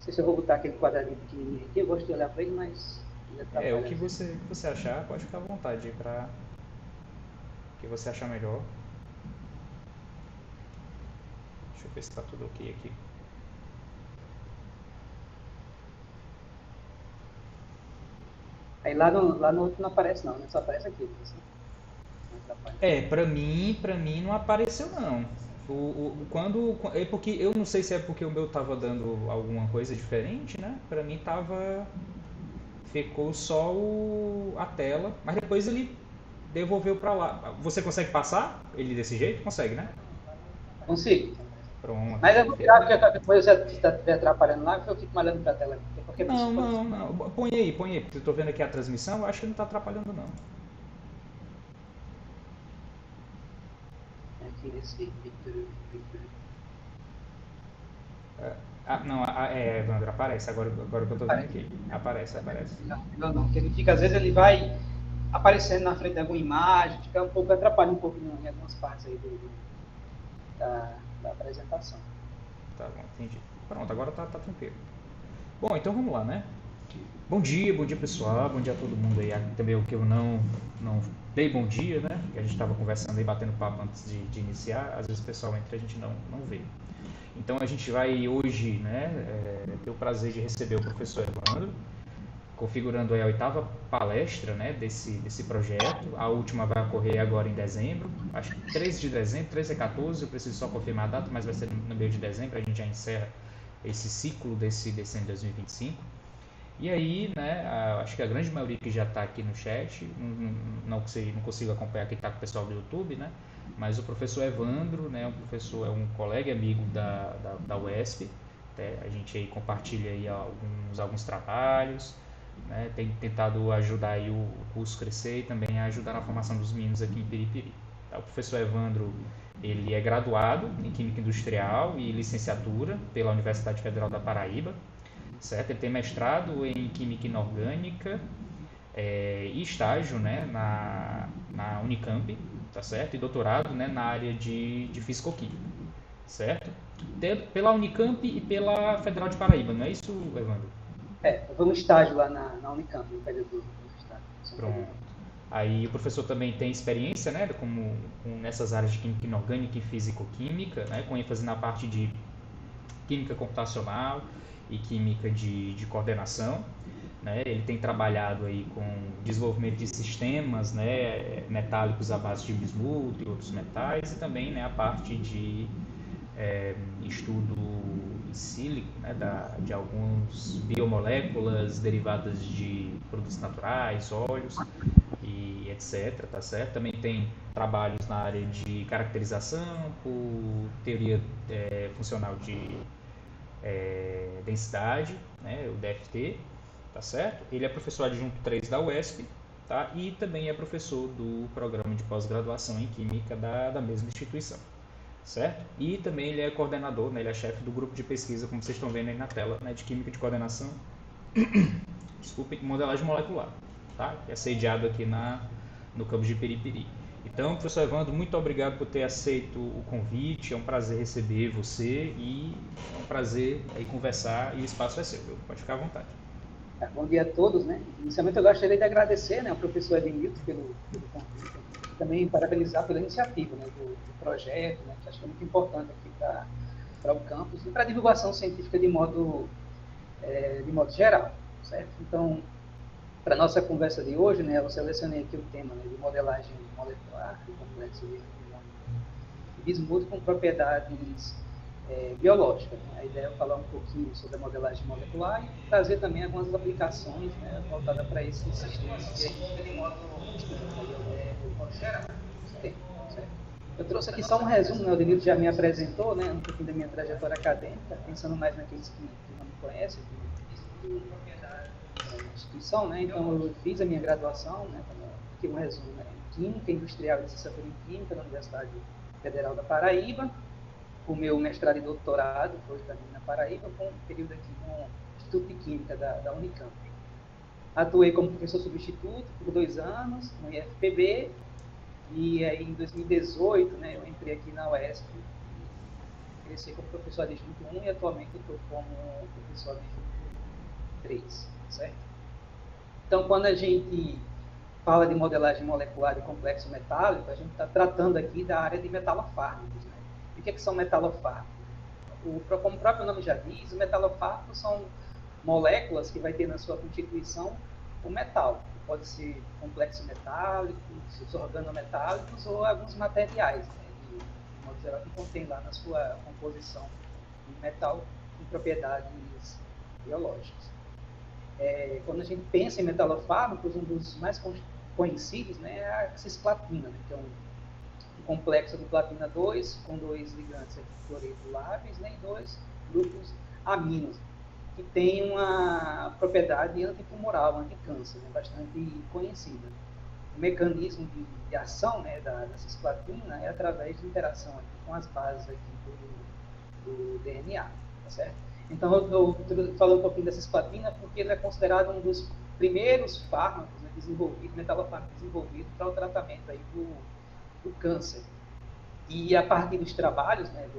sei se eu vou botar aquele quadradinho pequenininho aqui, eu gosto de olhar para ele, mas ele O atrapalha que às vezes. você achar, pode ficar à vontade para o que você achar melhor. Deixa eu ver se está tudo ok aqui. Aí lá no outro não aparece não, né? Só aparece aqui, assim, não atrapalha. Pra mim não apareceu não. É porque eu não sei se é porque o meu tava dando alguma coisa diferente, né? Pra mim tava ficou só a tela, mas depois ele devolveu pra lá. Você consegue passar ele desse jeito? Consegue, né? Consigo. Pronto, Mas eu vou tirar, perfeito. porque qualquer coisa, se estiver atrapalhando lá, eu fico malhando para a tela. Tem qualquer Não, coisa. não, não. Põe aí, porque eu tô vendo aqui a transmissão, eu acho que não tá atrapalhando não. Aqui nesse Victor. Ah, não, Evandro, aparece, agora que eu tô vendo Aparece. aqui. Aparece, aparece. Não, porque ele fica, às vezes ele vai aparecendo na frente de alguma imagem, fica um pouco, atrapalha um pouco em algumas partes aí da apresentação. Tá bom, entendi. Pronto, agora tá tranquilo. Bom, então vamos lá, né? Bom dia pessoal, bom dia a todo mundo aí. Também o que eu não dei bom dia, né? Que a gente estava conversando aí, batendo papo antes de iniciar. Às vezes o pessoal entra e a gente não vê. Então a gente vai hoje, né, ter o prazer de receber o professor Evandro, configurando a oitava palestra, né, desse projeto. A última vai ocorrer agora em dezembro, acho que 13 de dezembro, 13 a 14, eu preciso só confirmar a data, mas vai ser no meio de dezembro, a gente já encerra esse ciclo desse ano de 2025. E aí, né, acho que a grande maioria que já está aqui no chat, não consigo acompanhar quem está com o pessoal do YouTube, né, mas o professor Evandro, né, é um colega e amigo da UESP, né, a gente aí compartilha aí alguns trabalhos, né, tem tentado ajudar aí o curso crescer e também ajudar na formação dos meninos aqui em Piripiri. Tá? O professor Evandro, ele é graduado em Química Industrial e licenciatura pela Universidade Federal da Paraíba, certo? Ele tem mestrado em Química Inorgânica e estágio, né, na Unicamp, tá certo? E doutorado, né, na área de Fisicoquímica, certo? Pela Unicamp e pela Federal de Paraíba, não é isso, Evandro? Eu vou no estágio lá na Unicamp, no período do estágio. Sou Pronto. período. Aí o professor também tem experiência, né, nessas áreas de química inorgânica e físico-química, né, com ênfase na parte de química computacional e química de coordenação. Né? Ele tem trabalhado aí com desenvolvimento de sistemas, né, metálicos à base de bismuto e outros metais, e também, né, a parte de estudo em sílico, né, de algumas biomoléculas derivadas de produtos naturais, óleos e etc. Tá certo? Também tem trabalhos na área de caracterização por teoria funcional de densidade, né, o DFT, tá certo? Ele é professor adjunto 3 da UESP, tá? E também é professor do programa de pós-graduação em Química da mesma instituição, certo? E também ele é coordenador, né, ele é chefe do grupo de pesquisa, como vocês estão vendo aí na tela, né, de Química de Coordenação, desculpe, modelagem molecular, tá? Que é sediado aqui no campus de Periperi. Então, professor Evandro, muito obrigado por ter aceito o convite, é um prazer receber você e é um prazer aí conversar e o espaço é seu, viu? Pode ficar à vontade. Bom dia a todos, né? Inicialmente eu gostaria de agradecer, né, ao professor Edmilton pelo convite e também parabenizar pela iniciativa, né, do projeto, né, que acho que é muito importante aqui para o campus e para a divulgação científica de modo geral, certo? Então, para a nossa conversa de hoje, né, eu selecionei aqui o tema, né, de modelagem molecular do complexo de ânion e bismuto com propriedades biológicas. Né? A ideia é falar um pouquinho sobre a modelagem molecular e trazer também algumas aplicações, né, voltadas para esses sistemas de modo geral. Certo? Eu trouxe aqui só um resumo, né? O Denilson já me apresentou, né, um pouquinho da minha trajetória acadêmica, pensando mais naqueles que não me conhecem, na instituição, né? Então eu fiz a minha graduação, né? Aqui um resumo, né? Em Química Industrial e Licenciatura em Química da Universidade Federal da Paraíba. O meu mestrado e doutorado foi também na Paraíba, com um período aqui no Instituto de Química da Unicamp. Atuei como professor substituto por 2 anos no IFPB e aí em 2018, né, eu entrei aqui na UESP ingressei como professor adjunto 1 e atualmente estou como professor adjunto 3, certo? Então, quando a gente fala de modelagem molecular de complexo metálico, a gente está tratando aqui da área de metalofármacos, né? E o que são metalofármacos? Como o próprio nome já diz, os metalofármacos são moléculas que vai ter na sua constituição o metal, que pode ser complexo metálico, os organometálicos ou alguns materiais, né, de modo geral, que contém lá na sua composição um metal com propriedades biológicas. Quando a gente pensa em metalofármacos, um dos mais conhecidos, né, é a cisplatina, né, que é um complexo de platina 2, com 2 ligantes de cloreto lápis, né, e 2 grupos aminos, que tem uma propriedade antitumoral, anticâncer, né, bastante conhecida. O mecanismo de ação, né, da cisplatina é através de interação aqui com as bases aqui do DNA, tá certo? Então, eu estou falando um pouquinho da cisplatina porque ele é considerado um dos primeiros fármacos, né, metalofármacos desenvolvidos para o tratamento aí do câncer. E a partir dos trabalhos, né,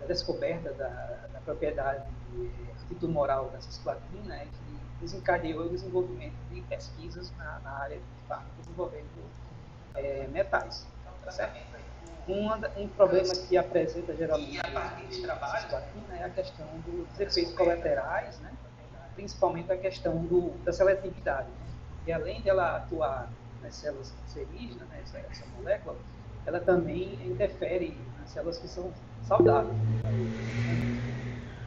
da descoberta da propriedade antitumoral da cisplatina, é que desencadeou o desenvolvimento de pesquisas na área de fármacos envolvendo metais. Tá certo? Um problema que apresenta geralmente a cisplatina é a questão dos efeitos colaterais, né? Principalmente a questão da seletividade, né? E além de ela atuar nas células cancerígenas, né, essa molécula, ela também interfere nas células que são saudáveis.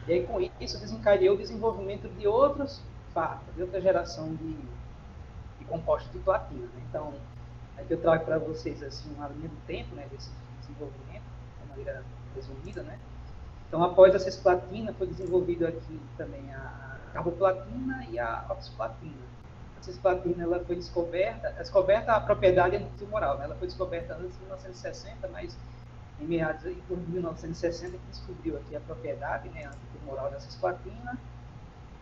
E aí, com isso, desencadeou o desenvolvimento de outros fármacos, de outra geração de compostos de platina, né? Então, aqui eu trago para vocês assim, uma linha do tempo, né, desse desenvolvimento, de maneira resumida, né? Então, após a cisplatina, foi desenvolvido aqui também a carboplatina e a oxplatina. A cisplatina ela foi descoberta a propriedade antitumoral, né? Ela foi descoberta antes de 1960, mas em meados de 1960 que descobriu aqui a propriedade, né, antitumoral da cisplatina,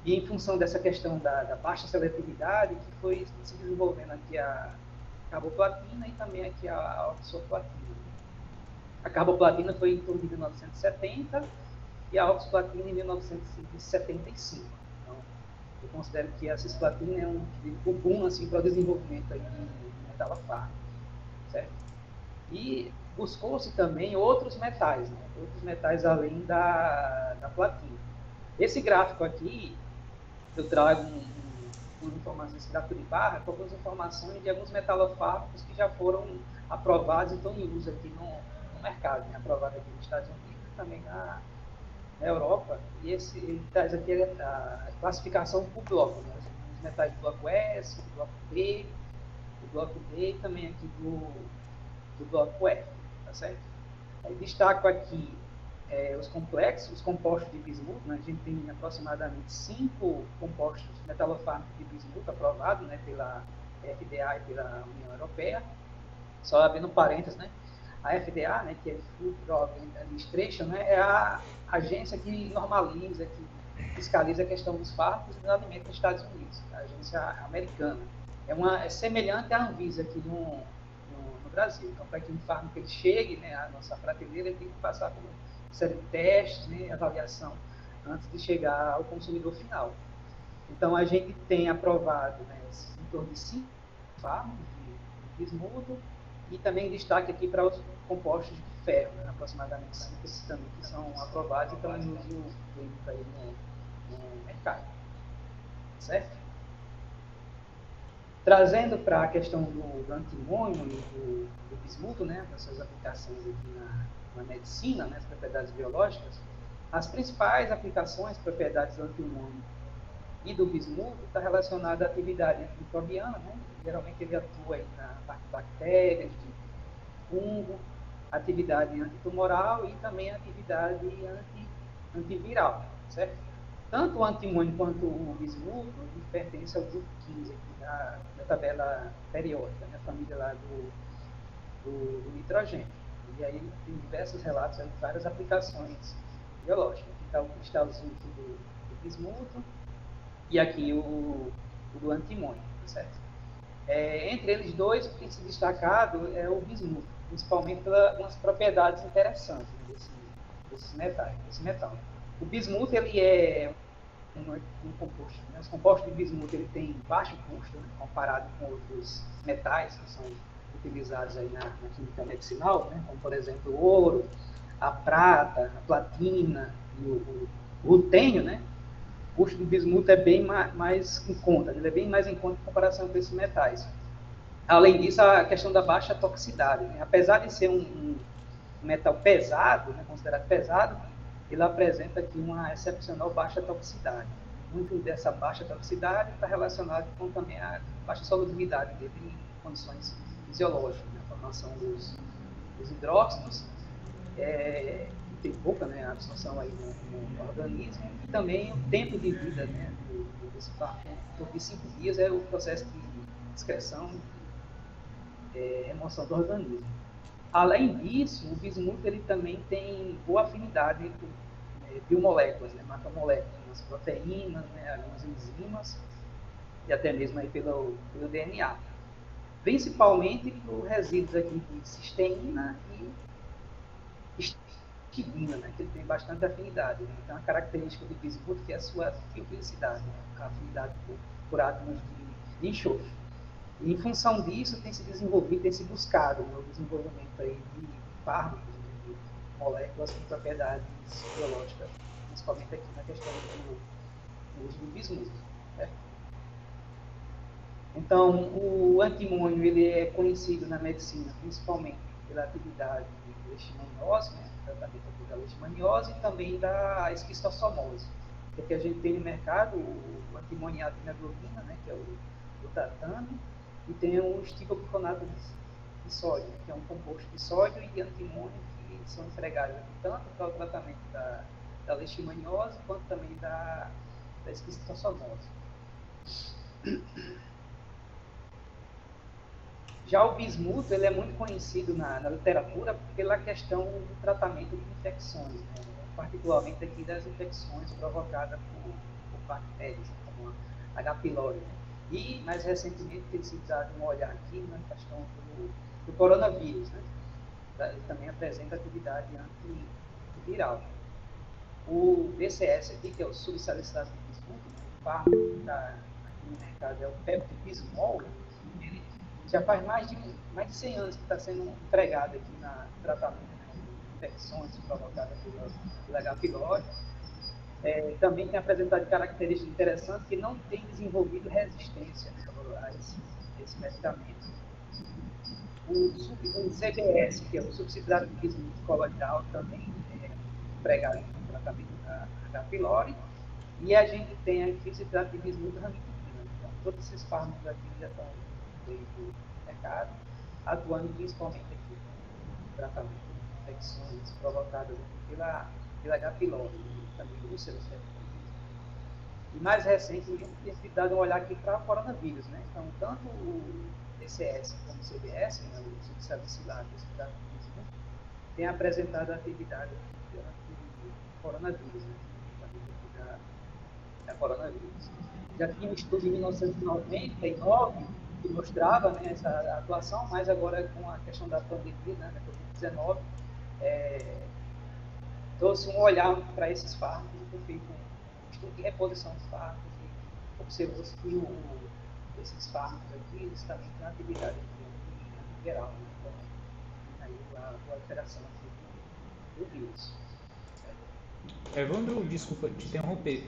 e em função dessa questão da baixa seletividade, que foi se desenvolvendo aqui a carboplatina e também aqui a oxoplatina. A carboplatina foi em torno de 1970 e a oxoplatina em 1975. Então, eu considero que a cisplatina é um boom assim, para o desenvolvimento aí de metalofármacos, certo? E buscou-se também outros metais, né? Outros metais além da platina. Esse gráfico aqui, eu trago uma informação, esse gráfico de barra, com algumas informações de alguns metalofármacos que já foram aprovados e estão em uso aqui no mercado, né? Aprovado aqui nos Estados Unidos e também na Europa. E ele traz aqui a classificação por bloco, né? Os metais do bloco S, do bloco B, do bloco D e também aqui do bloco F, tá certo? Aí destaco aqui os complexos, os compostos de bismuto, né? A gente tem aproximadamente 5 compostos metalofármacos de bismuto aprovados, né, pela FDA e pela União Europeia. Só abrindo parênteses, né? A FDA, né, que é Food Drug Administration, né, é a agência que normaliza, que fiscaliza a questão dos fármacos e dos alimentos nos Estados Unidos, a agência americana. É semelhante à Anvisa aqui no Brasil. Então, para que um fármaco ele chegue, né, à nossa prateleira, ele tem que passar por uma série de testes, né, avaliação, antes de chegar ao consumidor final. Então, a gente tem aprovado, né, em torno de 5 fármacos de bismuto, e também destaque aqui para os compostos de ferro, né, aproximadamente 5 também, que são aprovados e estão em uso clínico aí no mercado. Certo? Trazendo para a questão do antimônio e do bismuto, né, das suas aplicações aqui na medicina, né, as propriedades biológicas, as principais aplicações, propriedades do antimônio e do bismuto, está relacionada à atividade microbiana, né? Geralmente ele atua aí na parte de bactérias, de fungo, atividade antitumoral e também atividade antiviral, certo? Tanto o antimônio quanto o bismuto pertencem ao grupo 15 aqui da tabela periódica, né? A família lá do nitrogênio. E aí tem diversos relatos de várias aplicações biológicas. Aqui está o cristalzinho aqui do bismuto e aqui o do antimônio, certo? Entre eles dois, o que tem se destacado é o bismuto, principalmente pelas propriedades interessantes esse metal. O bismuto, ele é um composto, né? Os compostos de bismuto, ele tem baixo custo, né? Comparado com outros metais que são utilizados aí na química medicinal, né? Como, por exemplo, o ouro, a prata, a platina e o rutênio, né? O custo do bismuto é bem mais em conta, ele é bem mais em conta em comparação com esses metais. Além disso, a questão da baixa toxicidade, né? Apesar de ser um metal pesado, né? Considerado pesado, ele apresenta aqui uma excepcional baixa toxicidade. Muito dessa baixa toxicidade está relacionado com também a baixa solubilidade dele em condições fisiológicas, né? A formação dos hidróxidos, tem pouca, né, absorção aí no organismo, e também o tempo de vida, né, desse fármaco, de 5 dias é o processo de excreção e remoção do organismo. Além disso, o bismuto ele também tem boa afinidade com biomoléculas, né, macromoléculas, as proteínas, né, algumas enzimas, e até mesmo aí pelo DNA. Principalmente por resíduos aqui de cisteína e histidina, né, que ele tem bastante afinidade. Né? Então, a característica do bismuto que é a sua filicidade, né, a afinidade por átomos de enxofre. E, em função disso, tem se desenvolvido, tem se buscado, né, o desenvolvimento aí de fármacos, né, de moléculas com propriedades biológicas, principalmente aqui na questão do uso do bismuto. Né? Então, o antimônio ele é conhecido na medicina principalmente pela atividade de leishmaniose, né, tratamento da leishmaniose e também da esquistossomose. Porque a gente tem no mercado o antimoniato de hemoglobina, né, que é o glutatiano, e tem o esticobiconato de sódio, que é um composto de sódio e antimônio que são empregados tanto para o tratamento da leishmaniose quanto também da esquistossomose. Já o bismuto ele é muito conhecido na literatura pela questão do tratamento de infecções, né? Particularmente aqui das infecções provocadas por bactérias, como a H. pylori. Né? E, mais recentemente, tem sido dado um olhar aqui na questão do coronavírus. Né? Ele também apresenta atividade antiviral. O BCS aqui, que é o subsalicilado de bismuto, né? O fármaco que está aqui no mercado é o peptibismol, ele já faz mais de 100 anos que está sendo empregado aqui no tratamento de infecções provocadas pelo H. pylori. Também tem apresentado características interessantes que não tem desenvolvido resistência, né, a esse medicamento. O CBS, que é o subsidiário de bismuto coloidal, também é empregado no tratamento da H. pylori. E a gente tem aqui o subsidiário de bismuto ranitidina. Então, todos esses fármacos aqui já estão do mercado, atuando principalmente aqui no tratamento de infecções provocadas pela H. pylori, também úlceras. E mais recentemente, tem sido dado um olhar aqui para o coronavírus, né? Então, tanto o DCS como o CBS, né, o subsalicilado, tem apresentado atividade do coronavírus, né? Da coronavírus. Já tinha um estudo em 1999 que mostrava, né, essa atuação, mas agora com a questão da pandemia, né, da Covid-19, trouxe um olhar para esses fármacos, foi feito um estudo de reposição dos fármacos e observou-se que esses fármacos aqui, eles também têm atividade geral, né, então, aí a alteração do vírus. Evandro, desculpa te interromper.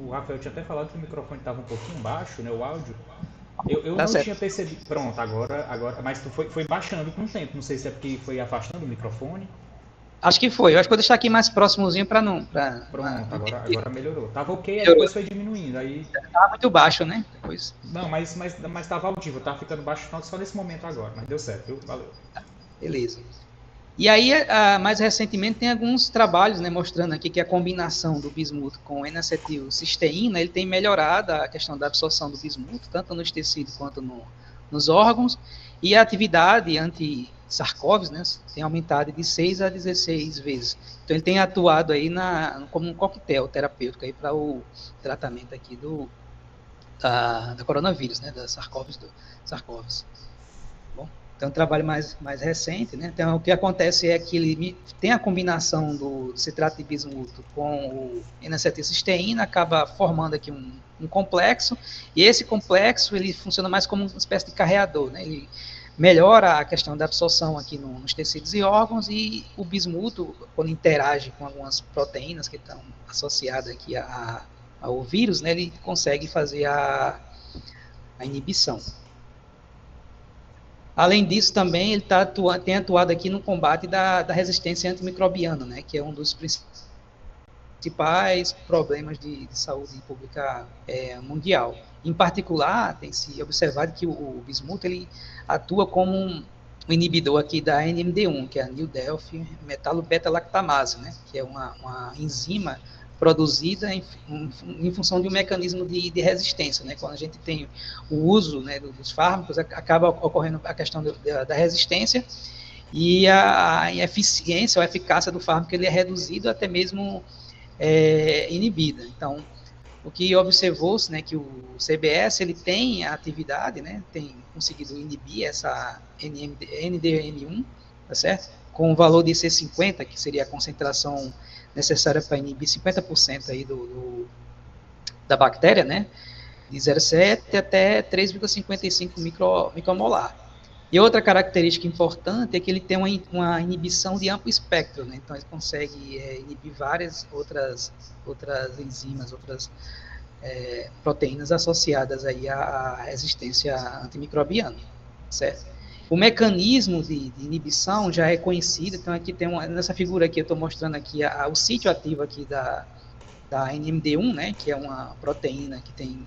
O Rafael tinha até falado que o microfone estava um pouquinho baixo, né, o áudio. Eu Tá não certo. tinha percebido. Pronto, agora. Mas tu foi baixando com o tempo. Não sei se é porque foi afastando o microfone. Acho que foi. Eu acho que vou deixar aqui mais próximozinho para não. Pronto, agora melhorou. Tava ok, aí Melhorou. depois foi diminuindo. Aí... Tava muito baixo, né? Depois... Não, mas tava audível. Tava ficando baixo só nesse momento agora. Mas deu certo, viu? Valeu. Beleza. E aí, mais recentemente, tem alguns trabalhos, né, mostrando aqui que a combinação do bismuto com N-acetilcisteína, ele tem melhorado a questão da absorção do bismuto, tanto nos tecidos quanto nos órgãos, e a atividade anti-sarcóvis, né, tem aumentado de 6 a 16 vezes. Então, ele tem atuado aí como um coquetel terapêutico aí para o tratamento aqui da coronavírus, né, da sarcóvis. Bom. Então, um trabalho mais recente, né? Então, o que acontece é que ele tem a combinação do citrato de bismuto com o N-acetilcisteína, acaba formando aqui um complexo, e esse complexo ele funciona mais como uma espécie de carreador, né? Ele melhora a questão da absorção aqui nos tecidos e órgãos, e o bismuto, quando interage com algumas proteínas que estão associadas aqui ao vírus, né? Ele consegue fazer a inibição. Além disso, também ele tem atuado aqui no combate da resistência antimicrobiana, né, que é um dos principais problemas de saúde pública mundial. Em particular, tem se observado que o bismuto ele atua como um inibidor aqui da NMD1, que é a New Delphi metalobeta-lactamase, né, que é uma enzima produzida em função de um mecanismo de resistência, né? Quando a gente tem o uso, né, dos fármacos, acaba ocorrendo a questão da resistência, e a eficiência ou a eficácia do fármaco ele é reduzido, até mesmo inibida. Então, o que observou-se, né, que o CBS ele tem a atividade, né, tem conseguido inibir essa NDM1, tá certo? Com o valor de C50, que seria a concentração necessária para inibir 50% aí da bactéria, né, de 0,7 até 3,55 micromolar. E outra característica importante é que ele tem uma inibição de amplo espectro, né, então ele consegue inibir várias outras enzimas, outras proteínas associadas aí à resistência antimicrobiana, certo? O mecanismo de inibição já é conhecido, então aqui tem nessa figura aqui eu estou mostrando aqui o sítio ativo aqui da NMD1, né, que é uma proteína que tem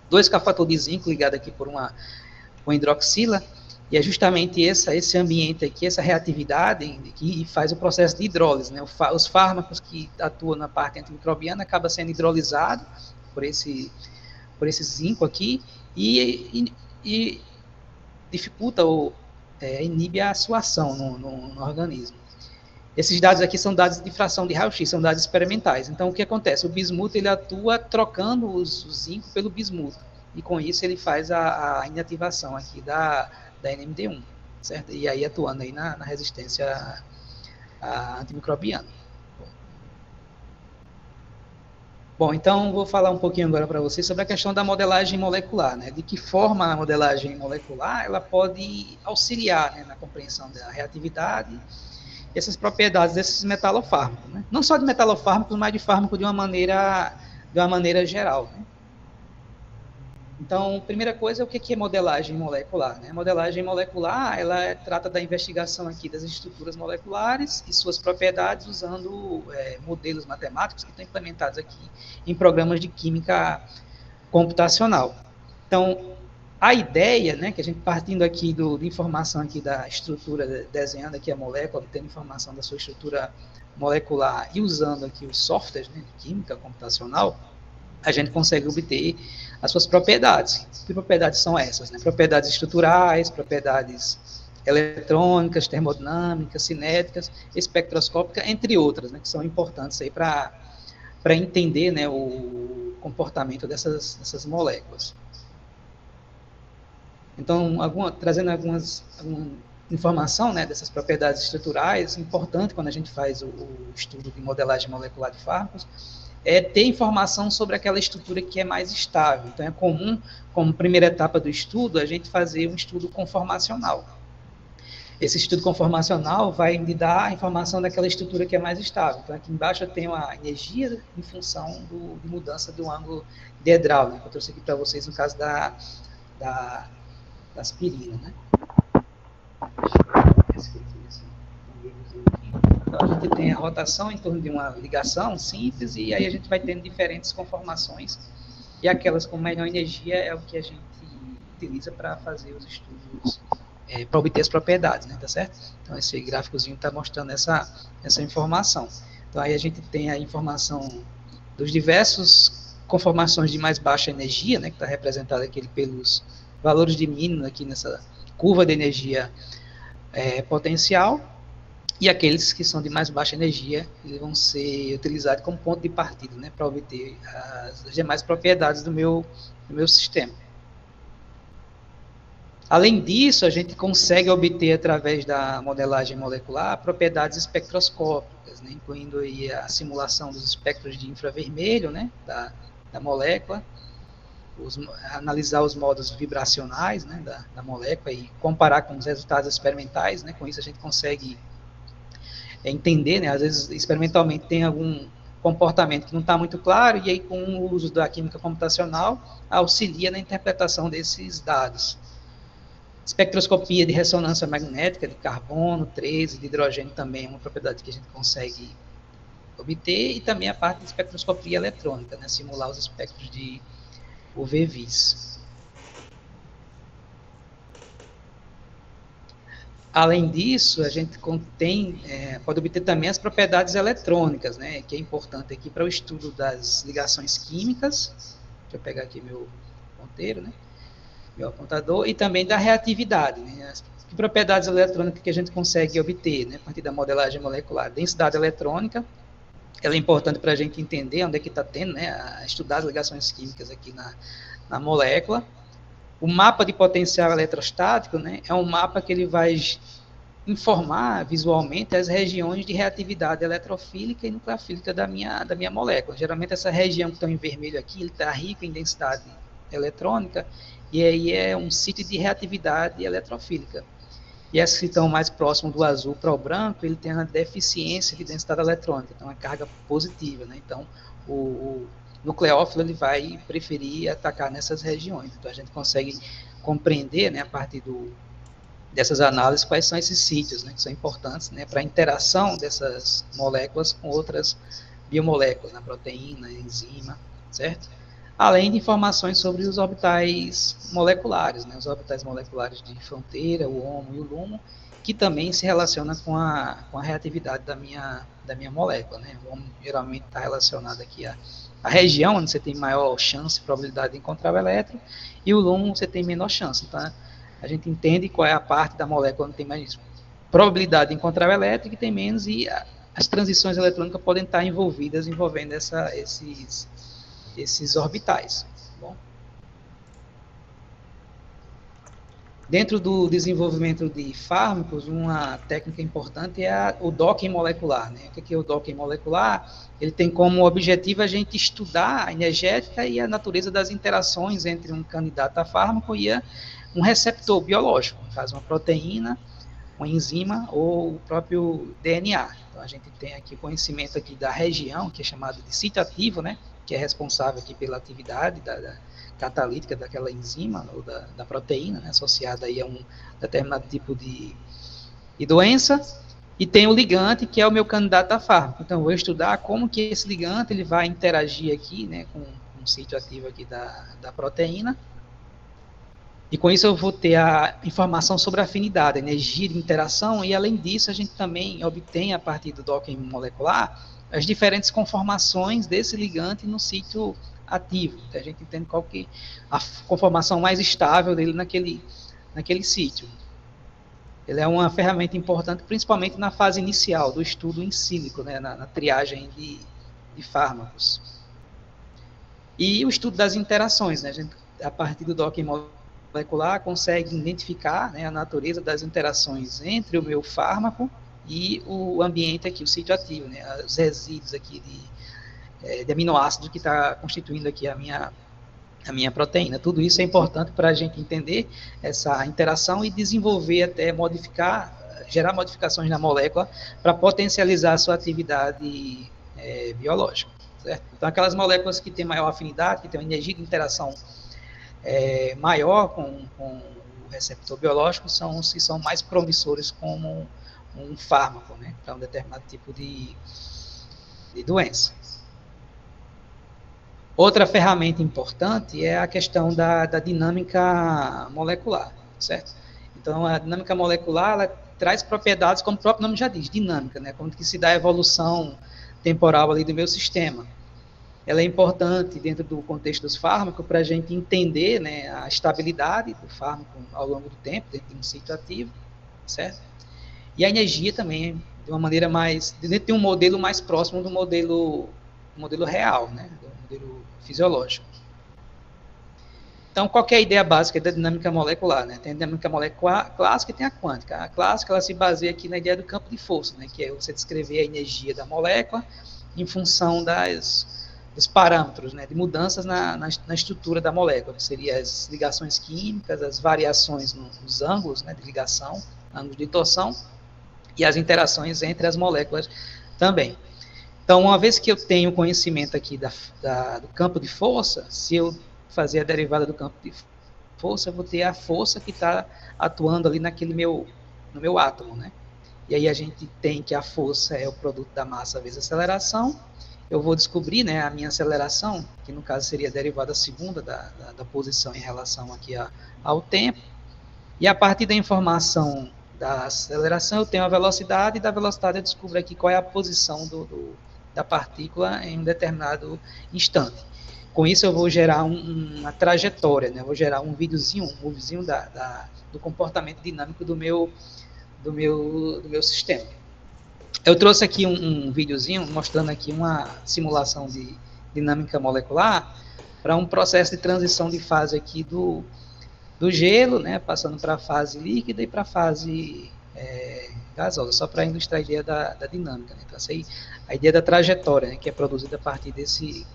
2 cafator de zinco ligado aqui por uma hidroxila, e é justamente esse ambiente aqui, essa reatividade que faz o processo de hidrólise, né? Os fármacos que atuam na parte antimicrobiana acabam sendo hidrolisados por esse zinco aqui e dificulta ou inibe a sua ação no organismo. Esses dados aqui são dados de fração de raio-x, são dados experimentais. Então, o que acontece? O bismuto ele atua trocando o zinco pelo bismuto, e com isso ele faz a inativação aqui da NMD1, certo? E aí atuando aí na resistência antimicrobiana. Bom, então vou falar um pouquinho agora para vocês sobre a questão da modelagem molecular, né? De que forma a modelagem molecular ela pode auxiliar, né, na compreensão da reatividade e essas propriedades desses metalofármacos, né? Não só de metalofármacos, mas de fármaco de uma maneira geral, né? Então, primeira coisa, o que é modelagem molecular, né? A modelagem molecular, ela trata da investigação aqui das estruturas moleculares e suas propriedades usando modelos matemáticos que estão implementados aqui em programas de química computacional. Então, a ideia, né, que a gente partindo aqui de informação aqui da estrutura, desenhando aqui a molécula, obtendo informação da sua estrutura molecular e usando aqui os softwares, né, de química computacional, a gente consegue obter as suas propriedades. Que propriedades são essas? Né? Propriedades estruturais, propriedades eletrônicas, termodinâmicas, cinéticas, espectroscópicas, entre outras, né, que são importantes aí para entender, né, o comportamento dessas moléculas. Então, trazendo alguma informação, né, dessas propriedades estruturais, importante quando a gente faz o estudo de modelagem molecular de fármacos, é ter informação sobre aquela estrutura que é mais estável. Então, é comum, como primeira etapa do estudo, a gente fazer um estudo conformacional. Esse estudo conformacional vai me dar a informação daquela estrutura que é mais estável. Então, aqui embaixo eu tenho a energia em função de mudança do ângulo diedral, né, que eu trouxe aqui para vocês no caso da aspirina, né? Então, a gente tem a rotação em torno de uma ligação simples, e aí a gente vai tendo diferentes conformações, e aquelas com menor energia é o que a gente utiliza para fazer os estudos, para obter as propriedades, né, tá certo? Então, esse gráficozinho está mostrando essa informação. Então, aí a gente tem a informação dos diversos conformações de mais baixa energia, né, que está representada aqui pelos valores de mínimo aqui nessa curva de energia potencial, e aqueles que são de mais baixa energia, eles vão ser utilizados como ponto de partida, né, para obter as demais propriedades do meu sistema. Além disso, a gente consegue obter, através da modelagem molecular, propriedades espectroscópicas, né, incluindo aí a simulação dos espectros de infravermelho, né, da molécula, analisar os modos vibracionais, né, da molécula e comparar com os resultados experimentais, né, com isso a gente consegue entender, né, às vezes experimentalmente tem algum comportamento que não está muito claro, e aí com o uso da química computacional auxilia na interpretação desses dados. Espectroscopia de ressonância magnética de carbono, 13, de hidrogênio também é uma propriedade que a gente consegue obter, e também a parte de espectroscopia eletrônica, né, simular os espectros de UV-Vis. Além disso, a gente pode obter também as propriedades eletrônicas, né, que é importante aqui para o estudo das ligações químicas. Deixa eu pegar aqui meu ponteiro, né, meu apontador, e também da reatividade, né, as propriedades eletrônicas que a gente consegue obter, né, a partir da modelagem molecular. Densidade eletrônica, ela é importante para a gente entender onde é que está tendo, né, a estudar as ligações químicas aqui na molécula. O mapa de potencial eletrostático, né, é um mapa que ele vai informar visualmente as regiões de reatividade eletrofílica e nucleofílica da minha molécula. Geralmente essa região que está em vermelho aqui, ele está rico em densidade eletrônica, e aí é um sítio de reatividade eletrofílica. E essas que estão mais próximos do azul para o branco, ele tem uma deficiência de densidade eletrônica, então uma carga positiva, né? Então o nucleófilo ele vai preferir atacar nessas regiões. Então a gente consegue compreender, né, a partir dessas análises, quais são esses sítios, né, que são importantes, né, para a interação dessas moléculas com outras biomoléculas, na proteína, enzima, certo? Além de informações sobre os orbitais moleculares, né, os orbitais moleculares de fronteira, o HOMO e o LUMO, que também se relaciona com a reatividade da minha molécula, né? O HOMO geralmente está relacionado aqui a região onde você tem maior chance, probabilidade de encontrar o elétron, e o LUMO você tem menor chance. Então, a gente entende qual é a parte da molécula onde tem mais probabilidade de encontrar o elétron, que tem menos, e as transições eletrônicas podem estar envolvendo esses orbitais. Bom. Dentro do desenvolvimento de fármacos, uma técnica importante é o docking molecular, né? O que é o docking molecular? Ele tem como objetivo a gente estudar a energética e a natureza das interações entre um candidato a fármaco e um receptor biológico, no caso uma proteína, uma enzima ou o próprio DNA. Então a gente tem aqui conhecimento aqui da região, que é chamada de sítio ativo, né? Que é responsável aqui pela atividade da catalítica daquela enzima ou da proteína, né, associada aí a um determinado tipo de doença, e tem o ligante, que é o meu candidato a fármaco. Então, eu vou estudar como que esse ligante ele vai interagir aqui, né, com o sítio ativo aqui da proteína, e com isso eu vou ter a informação sobre a afinidade, a energia de interação, e além disso a gente também obtém, a partir do docking molecular, as diferentes conformações desse ligante no sítio ativo. Então, a gente entende qual que é a conformação mais estável dele naquele sítio. Ele é uma ferramenta importante, principalmente na fase inicial do estudo in silico, né, na triagem de fármacos. E o estudo das interações, né, a gente, a partir do docking molecular, consegue identificar, né, a natureza das interações entre o meu fármaco e o ambiente aqui, o sítio ativo, né, os resíduos aqui de aminoácidos que está constituindo aqui a minha proteína. Tudo isso é importante para a gente entender essa interação e desenvolver até gerar modificações na molécula para potencializar a sua atividade biológica. Certo? Então, aquelas moléculas que têm maior afinidade, que têm uma energia de interação maior com o receptor biológico, são os que são mais promissores como um fármaco, né, para um determinado tipo de doença. Outra ferramenta importante é a questão da dinâmica molecular, certo? Então, a dinâmica molecular, ela traz propriedades, como o próprio nome já diz, dinâmica, né? Como que se dá a evolução temporal ali do meu sistema. Ela é importante dentro do contexto dos fármacos para a gente entender, né, a estabilidade do fármaco ao longo do tempo, dentro de um sítio ativo, certo? E a energia também, de uma maneira dentro de um modelo mais próximo do modelo real, né? Do modelo fisiológico. Então, qual que é a ideia básica da dinâmica molecular? Né? Tem a dinâmica molecular clássica e tem a quântica. A clássica ela se baseia aqui na ideia do campo de força, né? Que é você descrever a energia da molécula em função dos parâmetros, né? De mudanças na estrutura da molécula, que seriam as ligações químicas, as variações nos ângulos, né, de ligação, ângulos de torção, e as interações entre as moléculas também. Então, uma vez que eu tenho conhecimento aqui do campo de força, se eu fazer a derivada do campo de força, eu vou ter a força que está atuando ali no meu átomo, né? E aí a gente tem que a força é o produto da massa vezes a aceleração. Eu vou descobrir, né, a minha aceleração, que no caso seria a derivada segunda da posição em relação aqui ao tempo. E a partir da informação da aceleração, eu tenho a velocidade, e da velocidade eu descubro aqui qual é a posição da partícula em um determinado instante. Com isso, eu vou gerar uma trajetória, né? Eu vou gerar um videozinho, um moviezinho do comportamento dinâmico do meu sistema. Eu trouxe aqui um videozinho mostrando aqui uma simulação de dinâmica molecular para um processo de transição de fase aqui do gelo, né? Passando para a fase líquida e para a fase gasosa, só para ilustrar a ideia da dinâmica. Né? Então, essa aí, a ideia da trajetória, né? Que é produzida a partir desse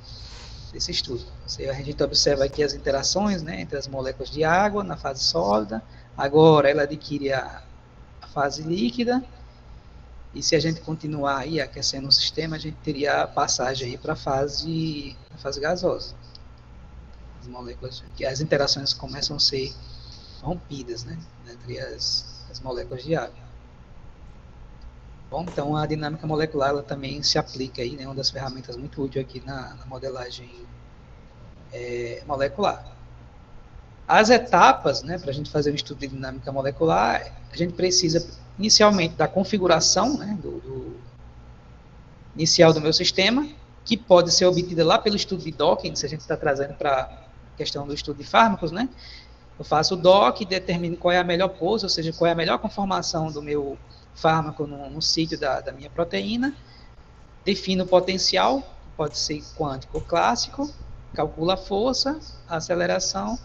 estudo. A gente observa aqui as interações, né, entre as moléculas de água na fase sólida, agora ela adquire a fase líquida, e se a gente continuar aí aquecendo o sistema, a gente teria a passagem para a fase gasosa. As moléculas, que as interações começam a ser rompidas, né, entre as moléculas de água. Bom, então a dinâmica molecular ela também se aplica aí, né, uma das ferramentas muito útil aqui na modelagem molecular. As etapas, né, para a gente fazer um estudo de dinâmica molecular, a gente precisa inicialmente da configuração, né, inicial do meu sistema, que pode ser obtida lá pelo estudo de docking, se a gente está trazendo para a questão do estudo de fármacos, né? Eu faço o dock, determino qual é a melhor pose, ou seja, qual é a melhor conformação do meu fármaco no sítio da minha proteína, defino o potencial, pode ser quântico ou clássico, calcula a força, a aceleração,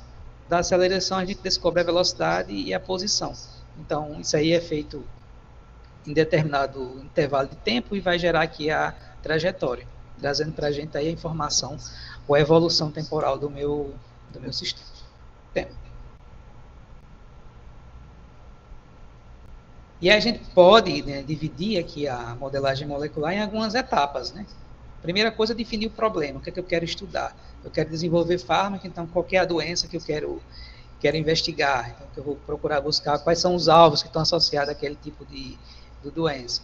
da aceleração a gente descobre a velocidade e a posição. Então, isso aí é feito em determinado intervalo de tempo e vai gerar aqui a trajetória, trazendo para a gente aí a informação ou a evolução temporal do meu sistema. E a gente pode, né, dividir aqui a modelagem molecular em algumas etapas, né? Primeira coisa é definir o problema, o que é que eu quero estudar. Eu quero desenvolver fármaco, então qual é a doença que eu quero investigar. Então eu vou procurar buscar quais são os alvos que estão associados àquele tipo de doença.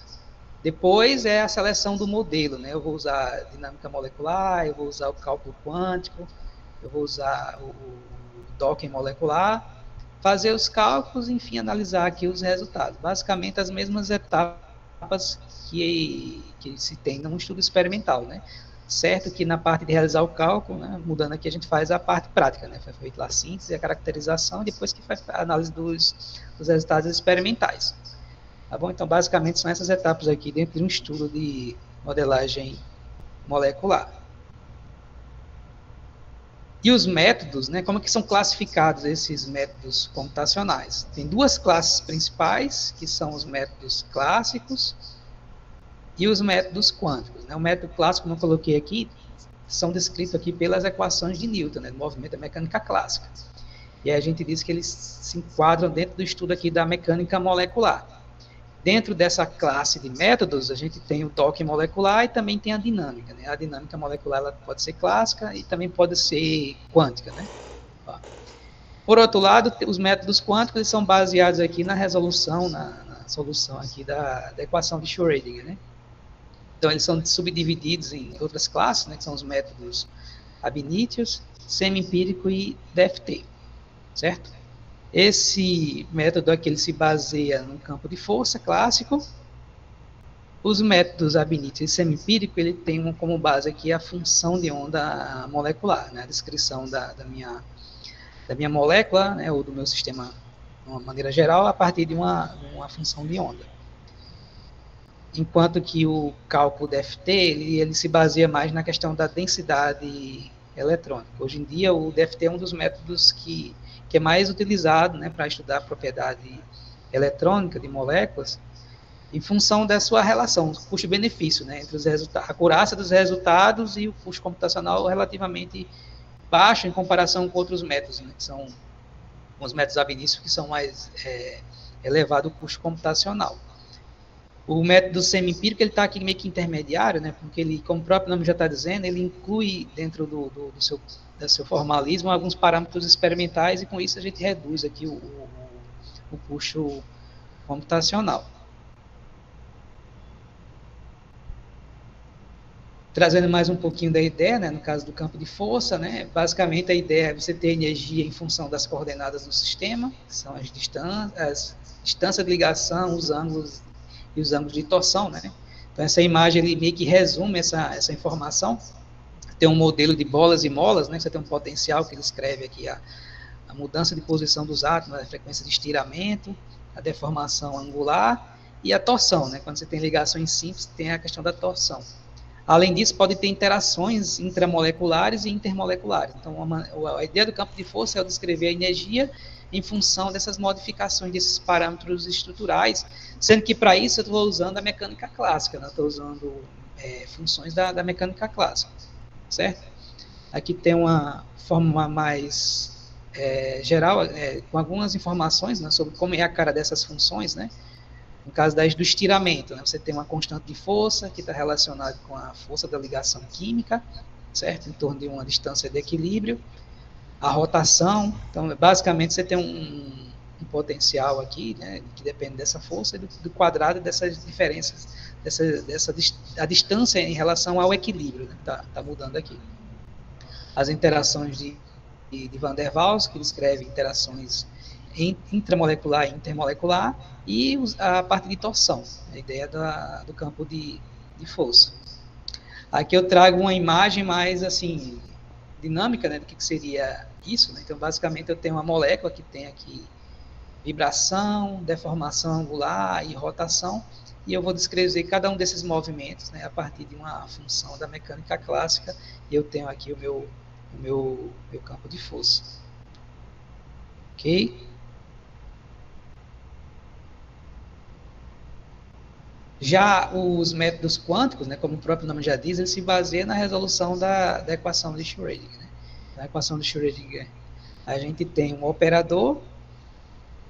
Depois é a seleção do modelo, né? Eu vou usar dinâmica molecular, eu vou usar o cálculo quântico, eu vou usar o docking molecular, fazer os cálculos, enfim, analisar aqui os resultados. Basicamente, as mesmas etapas que se tem num estudo experimental, né? Certo que na parte de realizar o cálculo, né, mudando aqui, a gente faz a parte prática, né? Foi feita a síntese, a caracterização, e depois que faz a análise dos resultados experimentais. Tá bom? Então, basicamente, são essas etapas aqui dentro de um estudo de modelagem molecular. E os métodos, né, como que são classificados esses métodos computacionais? Tem duas classes principais, que são os métodos clássicos e os métodos quânticos. Né? O método clássico, não coloquei aqui, são descritos aqui pelas equações de Newton, né, do movimento da mecânica clássica. E aí a gente diz que eles se enquadram dentro do estudo aqui da mecânica molecular. Dentro dessa classe de métodos, a gente tem o docking molecular e também tem a dinâmica. Né? A dinâmica molecular ela pode ser clássica e também pode ser quântica. Né? Por outro lado, os métodos quânticos eles são baseados aqui na resolução, na solução aqui da equação de Schrödinger. Né? Então, eles são subdivididos em outras classes, né, que são os métodos ab initio, semi-empírico e DFT. Certo? Esse método aqui ele se baseia no campo de força clássico. Os métodos ab initio e semi-empírico ele tem como base aqui a função de onda molecular, né? A descrição da minha molécula, né, ou do meu sistema de uma maneira geral, a partir de uma função de onda. Enquanto que o cálculo DFT ele se baseia mais na questão da densidade eletrônica. Hoje em dia, o DFT é um dos métodos que é mais utilizado, né, para estudar a propriedade eletrônica de moléculas, em função da sua relação, custo-benefício, né, entre os resultados, a acurácia dos resultados e o custo computacional relativamente baixo em comparação com outros métodos, né, que são os métodos ab initio, que são mais elevado o custo computacional. O método semi-empírico, ele está aqui meio que intermediário, né, porque ele, como o próprio nome já está dizendo, ele inclui dentro do seu formalismo alguns parâmetros experimentais, e com isso a gente reduz aqui o custo computacional. Trazendo mais um pouquinho da ideia, né, no caso do campo de força, né, basicamente a ideia é você ter energia em função das coordenadas do sistema, que são as distâncias de ligação, os ângulos e os ângulos de torção, né? Então essa imagem ele meio que resume essa informação. Tem um modelo de bolas e molas, né? Você tem um potencial que ele escreve aqui a mudança de posição dos átomos, a frequência de estiramento, a deformação angular e a torção, né? Quando você tem ligações simples, tem a questão da torção. Além disso, pode ter interações intramoleculares e intermoleculares. Então, a ideia do campo de força é descrever a energia em função dessas modificações desses parâmetros estruturais, sendo que para isso eu estou usando a mecânica clássica, né? Estou usando funções da mecânica clássica, certo? Aqui tem uma forma mais geral, com algumas informações, né, sobre como é a cara dessas funções, né? No caso do estiramento, né, você tem uma constante de força que está relacionada com a força da ligação química, certo? Em torno de uma distância de equilíbrio. A rotação, então basicamente você tem um potencial aqui, né, que depende dessa força e do quadrado dessas diferenças, a distância em relação ao equilíbrio, né, tá mudando aqui. As interações de Van der Waals, que descreve interações intramolecular e intermolecular, e a parte de torção, a ideia do campo de força. Aqui eu trago uma imagem mais assim dinâmica, né, do que seria isso, né? Então basicamente eu tenho uma molécula que tem aqui vibração, deformação angular e rotação, e eu vou descrever cada um desses movimentos, né, a partir de uma função da mecânica clássica, e eu tenho aqui o meu campo de força. Ok? Já os métodos quânticos, né, como o próprio nome já diz, ele se baseia na resolução da equação de Schrödinger. Né? Na equação de Schrödinger, a gente tem um operador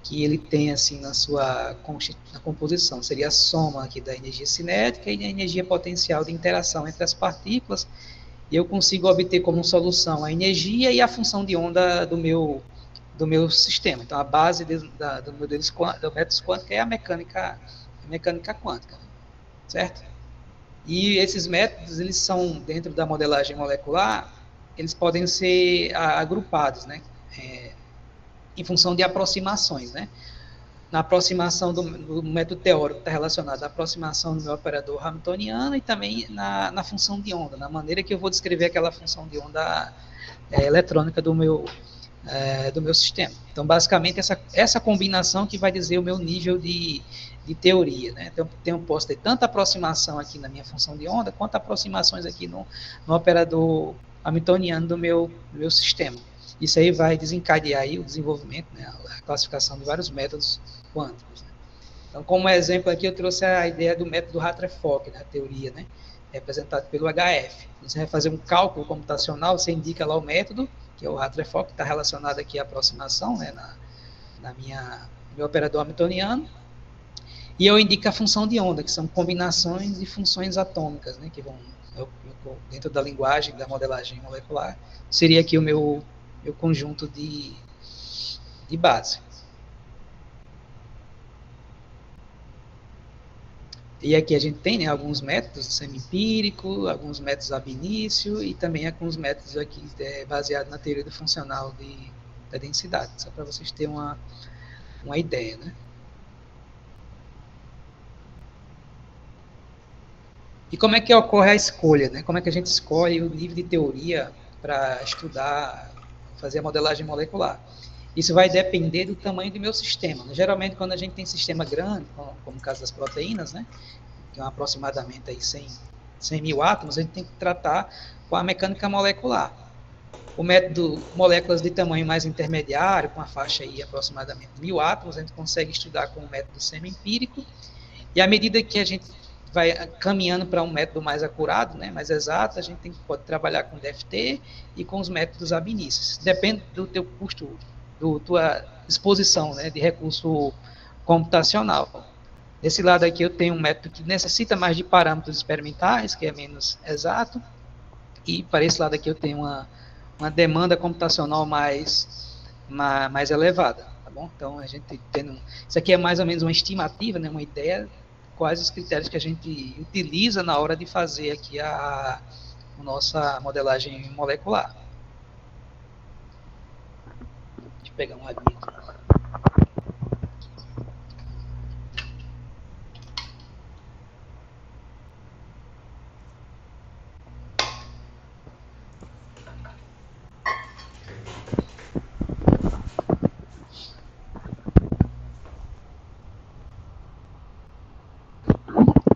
que ele tem assim na composição, seria a soma aqui da energia cinética e da energia potencial de interação entre as partículas, e eu consigo obter como solução a energia e a função de onda do meu sistema. Então a base do método quântico é a mecânica quântica, certo? E esses métodos, eles são, dentro da modelagem molecular, eles podem ser agrupados, né? Em função de aproximações, né? Na aproximação do método teórico está relacionado à aproximação do meu operador hamiltoniano e também na função de onda, na maneira que eu vou descrever aquela função de onda eletrônica do meu sistema. Então, basicamente, essa combinação que vai dizer o meu nível de teoria, né? Então, eu posso ter tanta aproximação aqui na minha função de onda, quanto aproximações aqui no operador hamiltoniano do meu sistema. Isso aí vai desencadear aí o desenvolvimento, né, a classificação de vários métodos quânticos. Né? Então, como exemplo aqui, eu trouxe a ideia do método Rutherford, né, a teoria, né, representado pelo HF. Você vai fazer um cálculo computacional, você indica lá o método, que é o Rutherford, que está relacionado aqui à aproximação, né, no meu operador hamiltoniano, e eu indico a função de onda, que são combinações de funções atômicas, né, que vão, dentro da linguagem da modelagem molecular, seria aqui o meu conjunto de base. E aqui a gente tem, né, alguns métodos semi-empírico, alguns métodos ab initio e também alguns métodos aqui baseados na teoria do funcional da densidade, só para vocês terem uma ideia, né? E como é que ocorre a escolha, né? Como é que a gente escolhe o nível de teoria para estudar, fazer a modelagem molecular? Isso vai depender do tamanho do meu sistema. Geralmente, quando a gente tem sistema grande, como no caso das proteínas, né, que é aproximadamente aí 100 mil átomos, a gente tem que tratar com a mecânica molecular. O método moléculas de tamanho mais intermediário, com a faixa aí aproximadamente 1000 átomos, a gente consegue estudar com o método semi-empírico, e à medida que a gente vai caminhando para um método mais acurado, né, mais exato, a gente pode trabalhar com DFT e com os métodos ab initio. Depende do teu custo, da tua disposição, né, de recurso computacional. Desse lado aqui eu tenho um método que necessita mais de parâmetros experimentais, que é menos exato, e para esse lado aqui eu tenho uma demanda computacional mais elevada, tá bom? Então a gente tem, isso aqui é mais ou menos uma estimativa, né, uma ideia, quais os critérios que a gente utiliza na hora de fazer aqui a nossa modelagem molecular. Deixa eu pegar um aguinha aqui.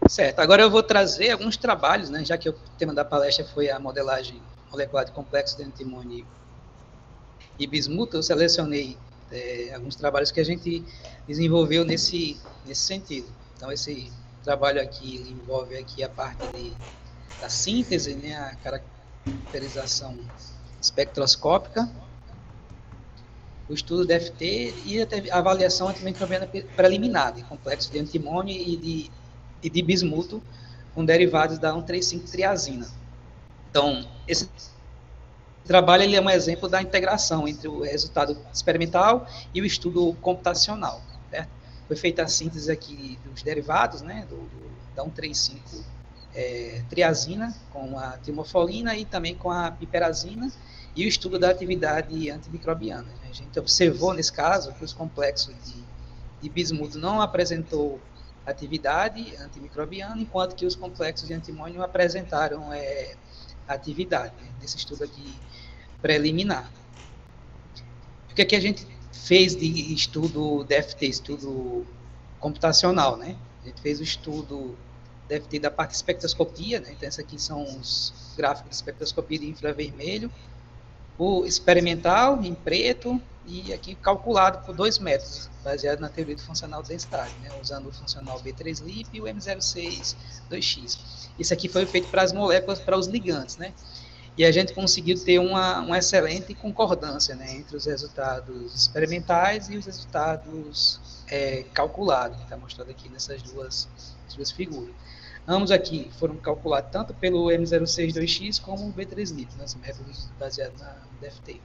Certo, agora eu vou trazer alguns trabalhos, né, já que o tema da palestra foi a modelagem molecular de complexo de antimônio e bismuto, eu selecionei alguns trabalhos que a gente desenvolveu nesse sentido. Então, esse trabalho aqui envolve aqui a parte da síntese, né, a caracterização espectroscópica, o estudo DFT e a avaliação antimicrobiana preliminar de complexo de antimônio e de bismuto com derivados da 1,3,5-triazina. Então, esse trabalho ele é um exemplo da integração entre o resultado experimental e o estudo computacional. Certo? Foi feita a síntese aqui dos derivados, né, da 1,3,5-triazina com a timofolina e também com a piperazina, e o estudo da atividade antimicrobiana. A gente observou, nesse caso, que os complexos de bismuto não apresentou atividade antimicrobiana, enquanto que os complexos de antimônio apresentaram atividade, né, nesse estudo aqui preliminar. O que a gente fez de estudo DFT, estudo computacional, né? A gente fez o estudo DFT da parte de espectroscopia, né? Então, esses aqui são os gráficos de espectroscopia de infravermelho, o experimental em preto e aqui calculado por 2 métodos, baseado na teoria do funcional de densidade, né, usando o funcional B3LIP e o M06 2X. Isso aqui foi feito para as moléculas, para os ligandes, né? E a gente conseguiu ter uma excelente concordância, né, entre os resultados experimentais e os resultados calculados, que está mostrado aqui nessas duas figuras. Ambos aqui foram calculados tanto pelo M06 2X como o B3LIP, né, métodos baseados no DFT.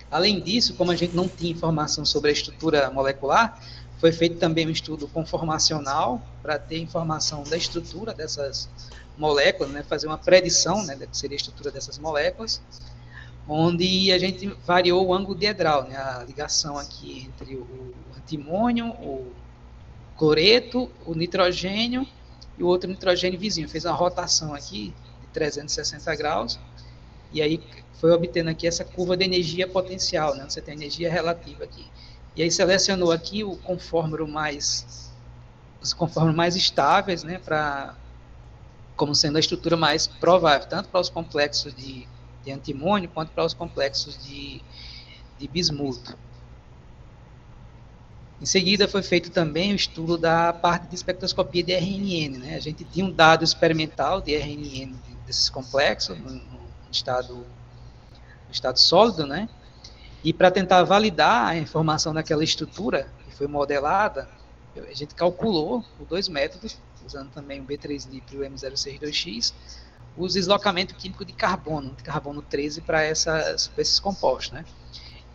Além disso, como a gente não tinha informação sobre a estrutura molecular, foi feito também um estudo conformacional para ter informação da estrutura dessas moléculas, né, fazer uma predição, né, do que seria a estrutura dessas moléculas, onde a gente variou o ângulo diedral, né, a ligação aqui entre o antimônio, o cloreto, o nitrogênio e o outro nitrogênio vizinho. Fez uma rotação aqui de 360 graus, e aí foi obtendo aqui essa curva de energia potencial, né? Você tem energia relativa aqui. E aí selecionou aqui os conformers mais estáveis, né, como sendo a estrutura mais provável, tanto para os complexos de antimônio, quanto para os complexos de bismuto. Em seguida, foi feito também o estudo da parte de espectroscopia de RNN, né? A gente tinha um dado experimental de RNN desses complexos no estado sólido, né? E para tentar validar a informação daquela estrutura que foi modelada, a gente calculou por 2 métodos, usando também o B3LIP e o M06 2X, os deslocamentos químicos de carbono 13 para esses compostos, né?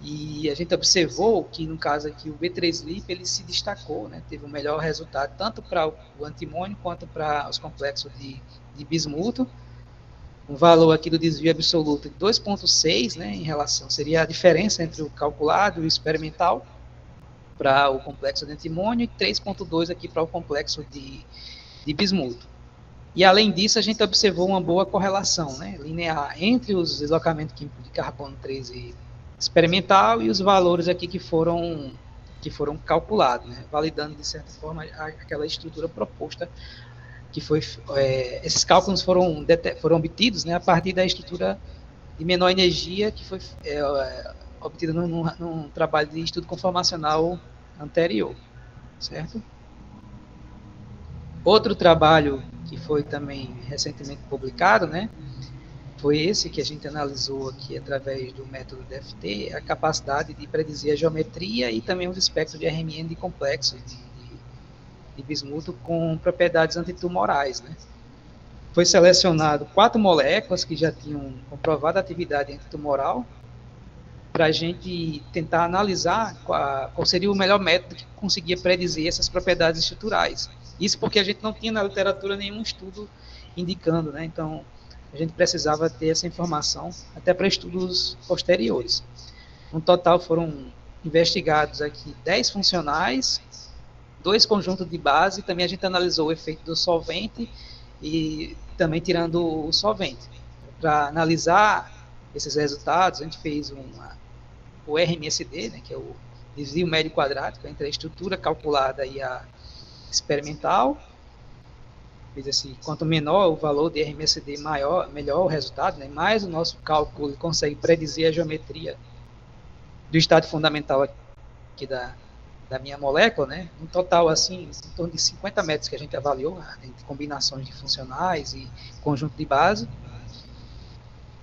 E a gente observou que, no caso aqui, o B3LIP ele se destacou, né? Teve um melhor resultado tanto para o antimônio quanto para os complexos de bismuto. Um valor aqui do desvio absoluto de 2,6, né, em relação, seria a diferença entre o calculado e o experimental para o complexo de antimônio, e 3,2 aqui para o complexo de bismuto. E além disso, a gente observou uma boa correlação, né, linear entre os deslocamentos químicos de carbono 13 experimental e os valores aqui que foram calculados, né, validando de certa forma aquela estrutura proposta que foi, esses cálculos foram obtidos, né, a partir da estrutura de menor energia que foi obtida num trabalho de estudo conformacional anterior, certo? Outro trabalho que foi também recentemente publicado, né, foi esse que a gente analisou aqui através do método DFT, a capacidade de predizer a geometria e também os espectros de RMN de complexos de bismuto com propriedades antitumorais, né? Foi selecionado 4 moléculas que já tinham comprovado atividade antitumoral para a gente tentar analisar qual seria o melhor método que conseguia predizer essas propriedades estruturais. Isso porque a gente não tinha na literatura nenhum estudo indicando, né? Então, a gente precisava ter essa informação até para estudos posteriores. No total foram investigados aqui 10 funcionais, 2 conjuntos de base, também a gente analisou o efeito do solvente e também tirando o solvente. Para analisar esses resultados, a gente fez o RMSD, né, que é o desvio médio quadrático entre a estrutura calculada e a experimental. Assim, quanto menor o valor de RMSD, melhor o resultado, né? Mais o nosso cálculo consegue predizer a geometria do estado fundamental aqui da minha molécula, né? No total, assim, em torno de 50 metros que a gente avaliou, entre combinações de funcionais e conjunto de base.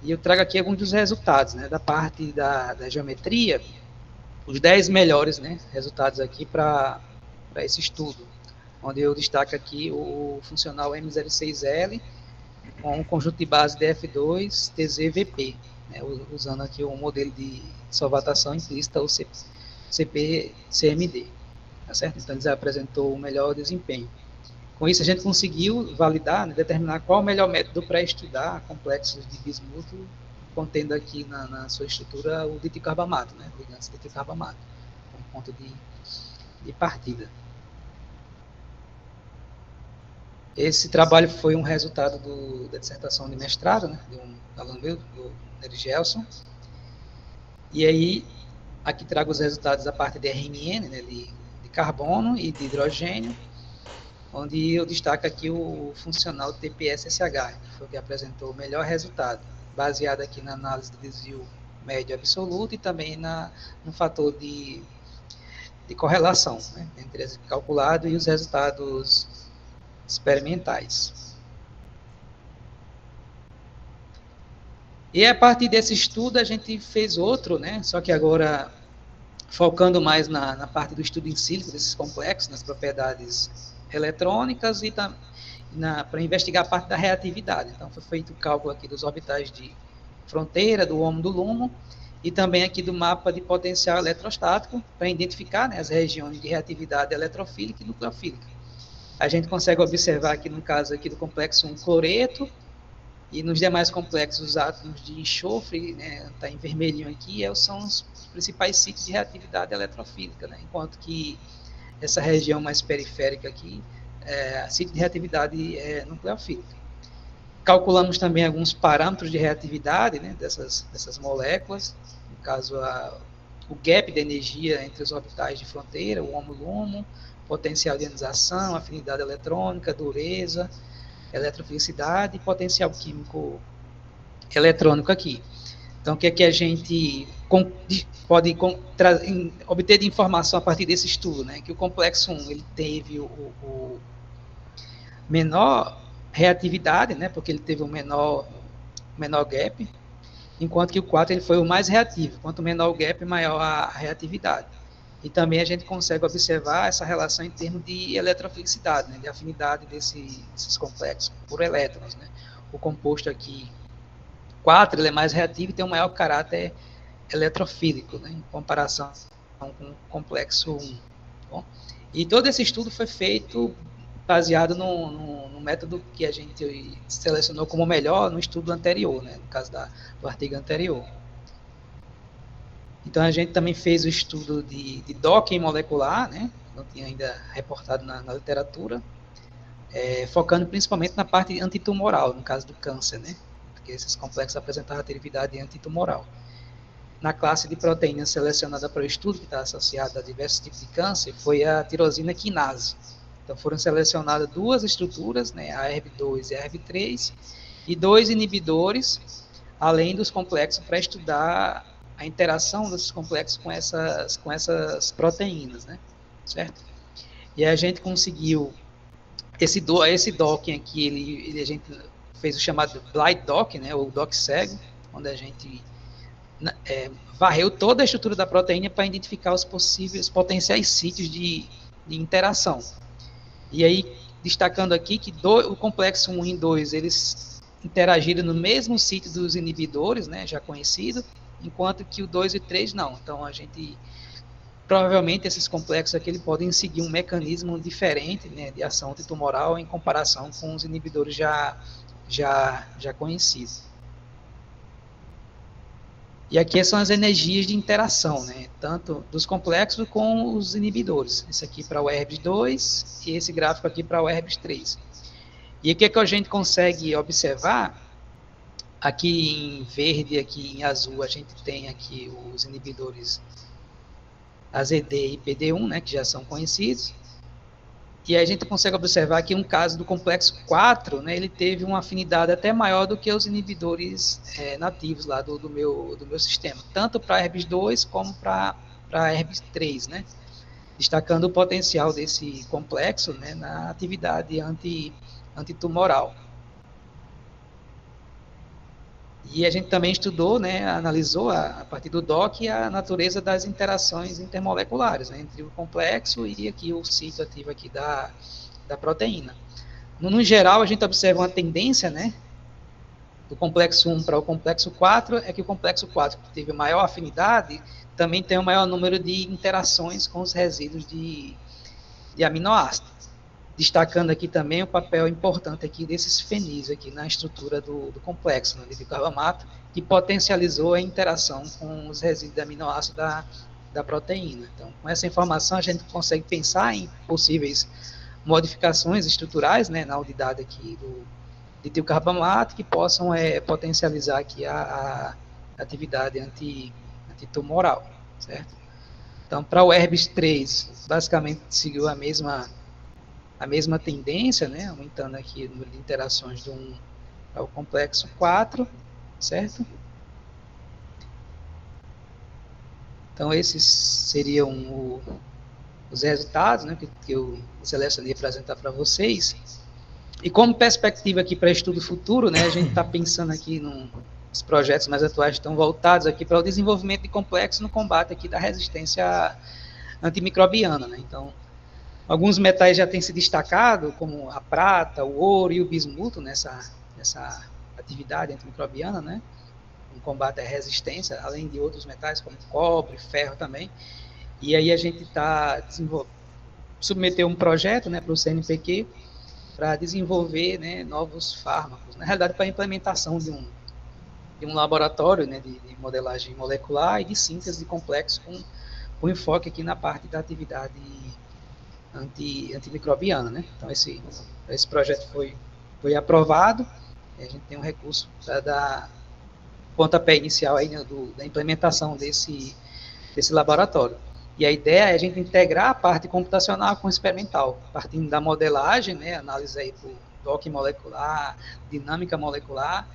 E eu trago aqui alguns dos resultados, né? Da parte da geometria, os 10 melhores, né, resultados aqui para esse estudo, onde eu destaco aqui o funcional M06L com um conjunto de base DF2 TZVP, né, usando aqui o modelo de solvatação implícita, o CP-CMD, tá certo? Então, eles apresentou o melhor desempenho. Com isso, a gente conseguiu validar, né, determinar qual o melhor método para estudar complexos de bismuto, contendo aqui na sua estrutura o diticarbamato, né, ligantes de diticarbamato, como ponto de partida. Esse trabalho foi um resultado da dissertação de mestrado, né, de um aluno meu, do Nery Gelson. E aí, aqui trago os resultados da parte de RMN, né, de carbono e de hidrogênio, onde eu destaco aqui o funcional TPS-SH, que foi o que apresentou o melhor resultado, baseado aqui na análise de desvio médio absoluto e também no fator de correlação, né, entre o calculado e os resultados experimentais. E a partir desse estudo a gente fez outro, né, só que agora focando mais na parte do estudo em sílico desses complexos, nas propriedades eletrônicas e para investigar a parte da reatividade. Então foi feito o cálculo aqui dos orbitais de fronteira, do HOMO do LUMO, e também aqui do mapa de potencial eletrostático, para identificar, né, as regiões de reatividade eletrofílica e nucleofílica. A gente consegue observar aqui no caso aqui do complexo 1 cloreto, e nos demais complexos os átomos de enxofre, né, está em vermelhinho aqui, são os principais sítios de reatividade eletrofílica, né, enquanto que essa região mais periférica aqui é sítio de reatividade nucleofílica. Calculamos também alguns parâmetros de reatividade, né, dessas moléculas, no caso o gap de energia entre os orbitais de fronteira, o HOMO-LUMO, potencial de ionização, afinidade eletrônica, dureza, eletrofilicidade e potencial químico eletrônico aqui. Então, o que é que a gente pode obter de informação a partir desse estudo, né? Que o complexo 1 ele teve o menor reatividade, né? Porque ele teve o menor gap, enquanto que o 4 ele foi o mais reativo. Quanto menor o gap, maior a reatividade. E também a gente consegue observar essa relação em termos de eletrofilicidade, né, de afinidade desses complexos por elétrons, né. O composto aqui, 4, ele é mais reativo e tem um maior caráter eletrofílico, né, em comparação com o complexo 1. Bom, e todo esse estudo foi feito baseado no método que a gente selecionou como melhor no estudo anterior, né, no caso do artigo anterior. Então, a gente também fez o estudo de docking molecular, né? Não tinha ainda reportado na literatura, focando principalmente na parte antitumoral, no caso do câncer, né? Porque esses complexos apresentavam atividade antitumoral. Na classe de proteínas selecionada para o estudo, que está associada a diversos tipos de câncer, foi a tirosina quinase. Então, foram selecionadas 2 estruturas, né? A ERB2 e a ERB3, e 2 inibidores além dos complexos para estudar a interação desses complexos com essas proteínas, né? Certo? E a gente conseguiu esse docking aqui, a gente fez o chamado blind dock, né? Ou dock cego, onde a gente varreu toda a estrutura da proteína para identificar os potenciais sítios de interação. E aí, destacando aqui que o complexo 1 e 2, eles interagiram no mesmo sítio dos inibidores, né, já conhecido, enquanto que o 2 e 3 não. Então, provavelmente, esses complexos aqui podem seguir um mecanismo diferente, né, de ação antitumoral em comparação com os inibidores já conhecidos. E aqui são as energias de interação, né? Tanto dos complexos com os inibidores. Esse aqui para o ERBS2 e esse gráfico aqui para o ERBS3. E o que a gente consegue observar? Aqui em verde, aqui em azul, a gente tem aqui os inibidores AZD e PD1, né? Que já são conhecidos. E a gente consegue observar aqui um caso do complexo 4, né, ele teve uma afinidade até maior do que os inibidores nativos lá do meu sistema, tanto para ERBS2 como para ERBS3, né, destacando o potencial desse complexo, né, na atividade antitumoral. E a gente também estudou, né, analisou a partir do DOC a natureza das interações intermoleculares, né, entre o complexo e aqui o sítio ativo aqui da proteína. No geral, a gente observa uma tendência, né, do complexo 1 para o complexo 4, é que o complexo 4, que teve maior afinidade, também tem um maior número de interações com os resíduos de aminoácidos. Destacando aqui também o papel importante aqui desses fenis aqui na estrutura do complexo, né, de bicarbamato, que potencializou a interação com os resíduos de aminoácidos da proteína. Então, com essa informação, a gente consegue pensar em possíveis modificações estruturais, né, na unidade aqui do ditilcarbamato que possam potencializar aqui a atividade antitumoral, certo? Então, para o ERBS3, basicamente seguiu a mesma tendência, né, aumentando aqui o número de interações ao complexo 4, certo? Então, esses seriam os resultados, né, que eu selecionei para apresentar para vocês. E como perspectiva aqui para estudo futuro, né, a gente está pensando aqui nos projetos mais atuais estão voltados aqui para o desenvolvimento de complexos no combate aqui da resistência antimicrobiana, né? Então, alguns metais já têm se destacado, como a prata, o ouro e o bismuto nessa atividade antimicrobiana, né? No combate à resistência, além de outros metais como cobre, ferro também. E aí a gente está submeteu um projeto, né, para o CNPq para desenvolver, né, novos fármacos. Na realidade, para a implementação de um laboratório, né, de modelagem molecular e de síntese de complexos com enfoque aqui na parte da atividade antimicrobiana, né? Então, esse projeto foi aprovado, e a gente tem um recurso para dar pontapé inicial aí, né, da implementação desse laboratório. E a ideia é a gente integrar a parte computacional com experimental, partindo da modelagem, né, análise aí por docking molecular, dinâmica molecular,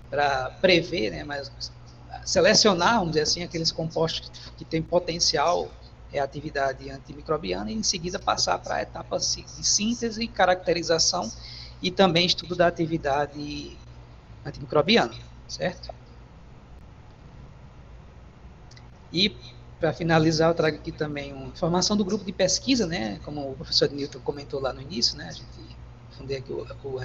para prever, né, mas selecionar, vamos dizer assim, aqueles compostos que têm potencial atividade antimicrobiana e em seguida passar para a etapa de síntese, caracterização e também estudo da atividade antimicrobiana, certo? E para finalizar, eu trago aqui também uma informação do grupo de pesquisa, né? Como o professor Newton comentou lá no início, né? A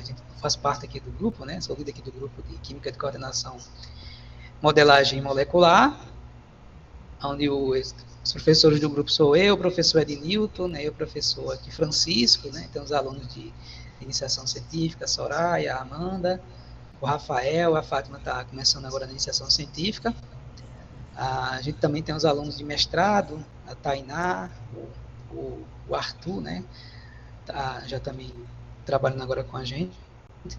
gente faz parte aqui do grupo, né? Sou líder aqui do grupo de Química de Coordenação Modelagem Molecular, onde os professores do grupo sou eu, o professor Ed Newton, né? O professor aqui Francisco, né? Tem os alunos de iniciação científica, a Soraya, a Amanda, o Rafael, a Fátima está começando agora na iniciação científica. A gente também tem os alunos de mestrado, a Tainá, o Arthur, né? Tá já também trabalhando agora com a gente,